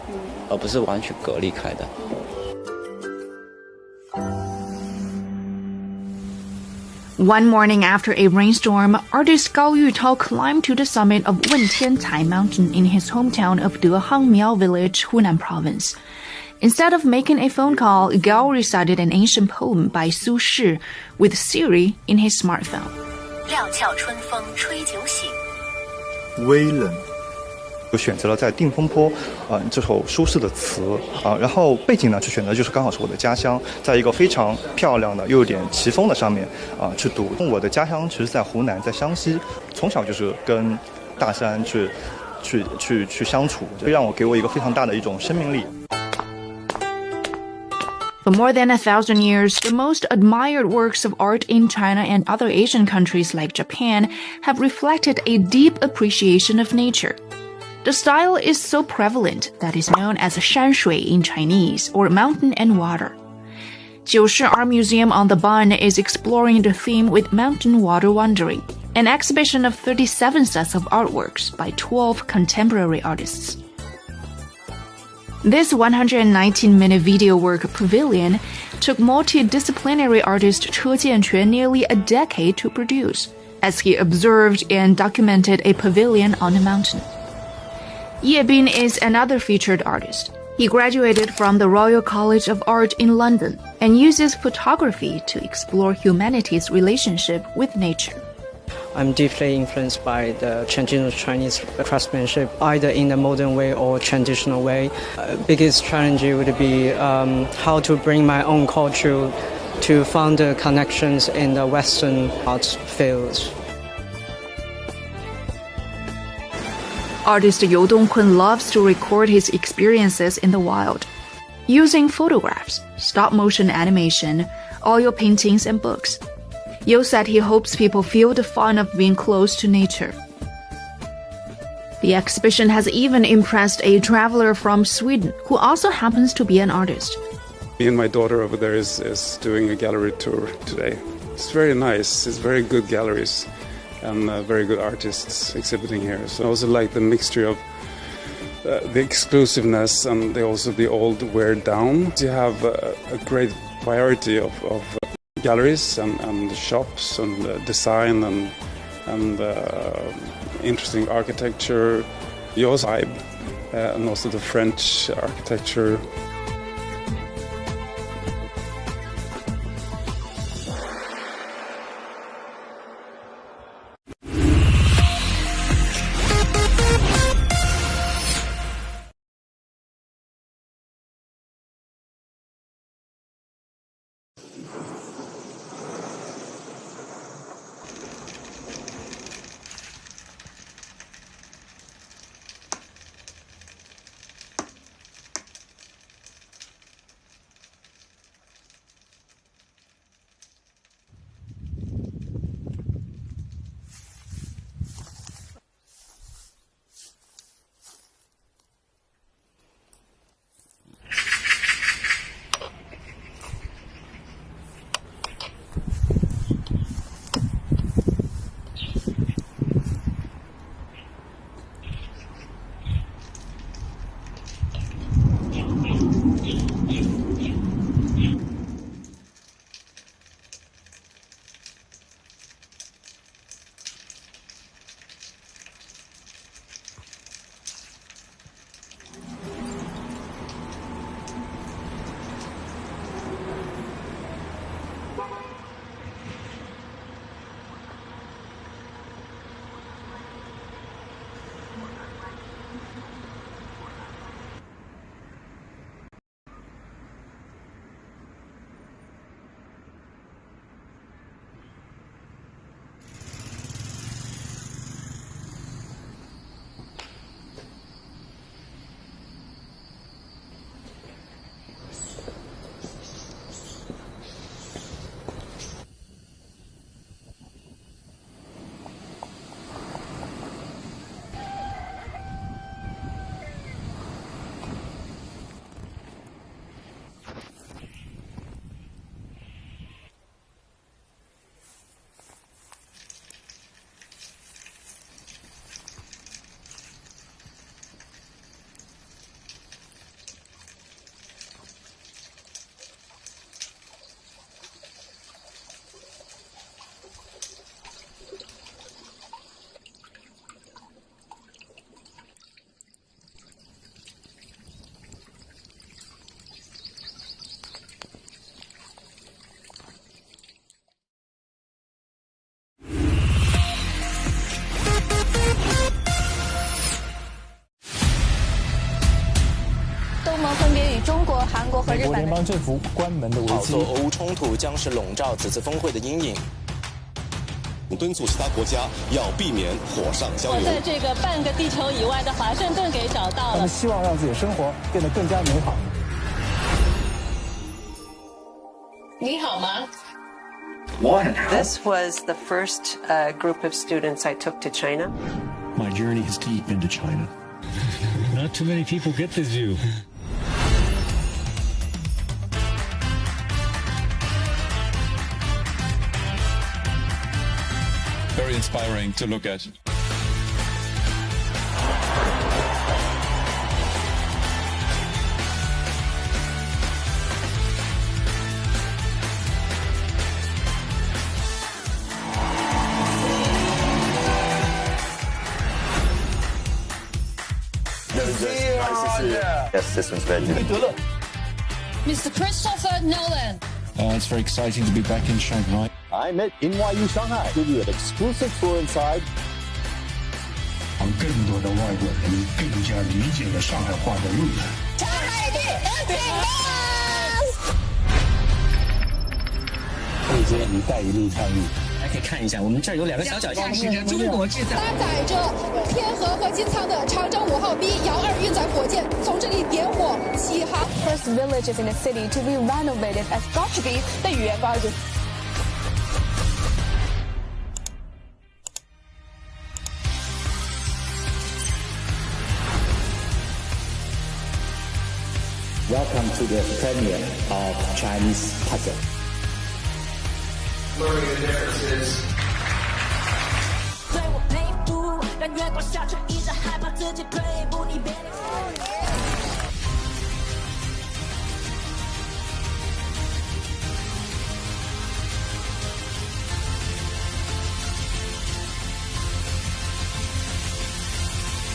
而不是完全隔离开的。One morning after a rainstorm, artist Gao Yutao climbed to the summit of Wentiancai Mountain in his hometown of Dehangmiao Village, Hunan Province. Instead of making a phone call, Gao recited an ancient poem by Su Shi with Siri in his smartphone. 料峭春风吹酒醒，微冷。我选择了在定风坡，这首苏轼的词然后背景呢，去选择就是刚好是我的家乡，在一个非常漂亮的又有点奇峰的上面去读。我的家乡其实在湖南，在湘西，从小就是跟大山去相处，这让我给我一个非常大的一种生命力。For more than 1,000 years, the most admired works of art in China and other Asian countries like Japan have reflected a deep appreciation of nature. The style is so prevalent that it's known as shanshui in Chinese, or mountain and water. Jiushi Art Museum on the Bund is exploring the theme with mountain water wandering, an exhibition of 37 sets of artworks by 12 contemporary artists. This 119-minute video work pavilion took multidisciplinary artist Che Jianquan nearly a decade to produce, as he observed and documented a pavilion on a mountain. Ye Bin is another featured artist. He graduated from the Royal College of Art in London and uses photography to explore humanity's relationship with nature. I'm deeply influenced by the traditional Chinese craftsmanship, either in the modern way or traditional way. Biggest challenge would be how to bring my own culture to find the connections in the Western art fields. Artist You Dongkun loves to record his experiences in the wild. Using photographs, stop-motion animation, oil paintings, and books, Yo said he hopes people feel the fun of being close to nature. The exhibition has even impressed a traveler from Sweden who also happens to be an artist. Me and my daughter over there is doing a gallery tour today. It's very nice. It's very good galleries and very good artists exhibiting here. So I also like the mixture of the exclusiveness and also the old wear down. You have a great variety of galleries and shops and design and interesting architecture. You also vibe and also the French architecture.中国、韩国和日本。美国联邦政府关门的危机。俄乌冲突将是笼罩此次峰会的阴影。敦促其他国家要避免火上浇油。我在这个半个地球以外的华盛顿给找到了。他们希望让自己的生活变得更加美好。你好吗？ This was the first group of students I took to China. My journey is deep into China. Not too many people get this view. Very inspiring to look at. Yes, this one's ready. Mr. Christopher Nolan. It's very exciting to be back in Shanghai. I'm at NYU Shanghai. Give you an exclusive tour inside. 让更多的外国人更加理解了上海话的内涵。上海地对接“一带一路”倡议。 大家可以看一下，我们这儿有2个小脚架，中国制造。搭载着天河和金仓的长征5号 B 遥2运载火箭从这里点火起航。First villages in the city to be renovated has got to be 的语言不好意思。 Welcome to the premiere of Chinese Puzzle. flurry of differences.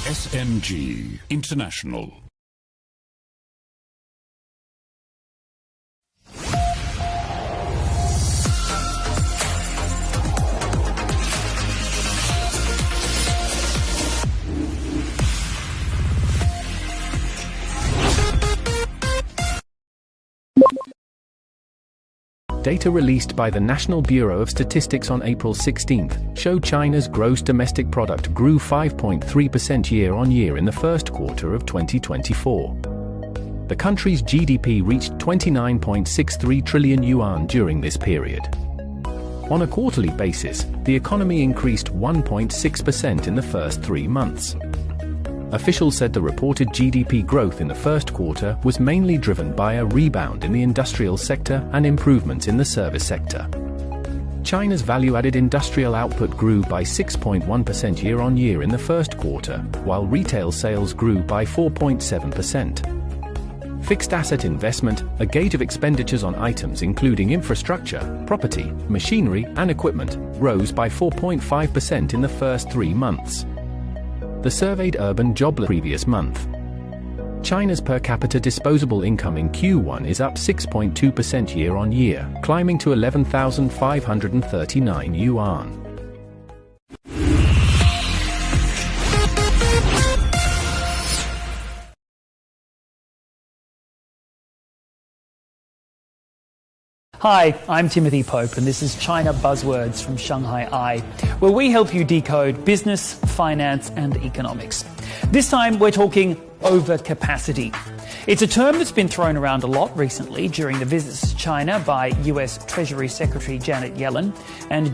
SMG International. Data released by the National Bureau of Statistics on April 16 showed China's gross domestic product grew 5.3% year-on-year in the first quarter of 2024. The country's GDP reached 29.63 trillion yuan during this period. On a quarterly basis, the economy increased 1.6% in the first 3 months. Officials said the reported GDP growth in the first quarter was mainly driven by a rebound in the industrial sector and improvements in the service sector. China's value-added industrial output grew by 6.1% year-on-year in the first quarter, while retail sales grew by 4.7%. Fixed asset investment, a gauge of expenditures on items including infrastructure, property, machinery, and equipment, rose by 4.5% in the first 3 months. The surveyed urban job previous month. China's per capita disposable income in Q1 is up 6.2% year-on-year, climbing to 11,539 yuan. Hi, I'm Timothy Pope, and this is China Buzzwords from Shanghai Eye, where we help you decode business, finance, and economics. This time, we're talking overcapacity. It's a term that's been thrown around a lot recently during the visits to China by US Treasury Secretary Janet Yellen and German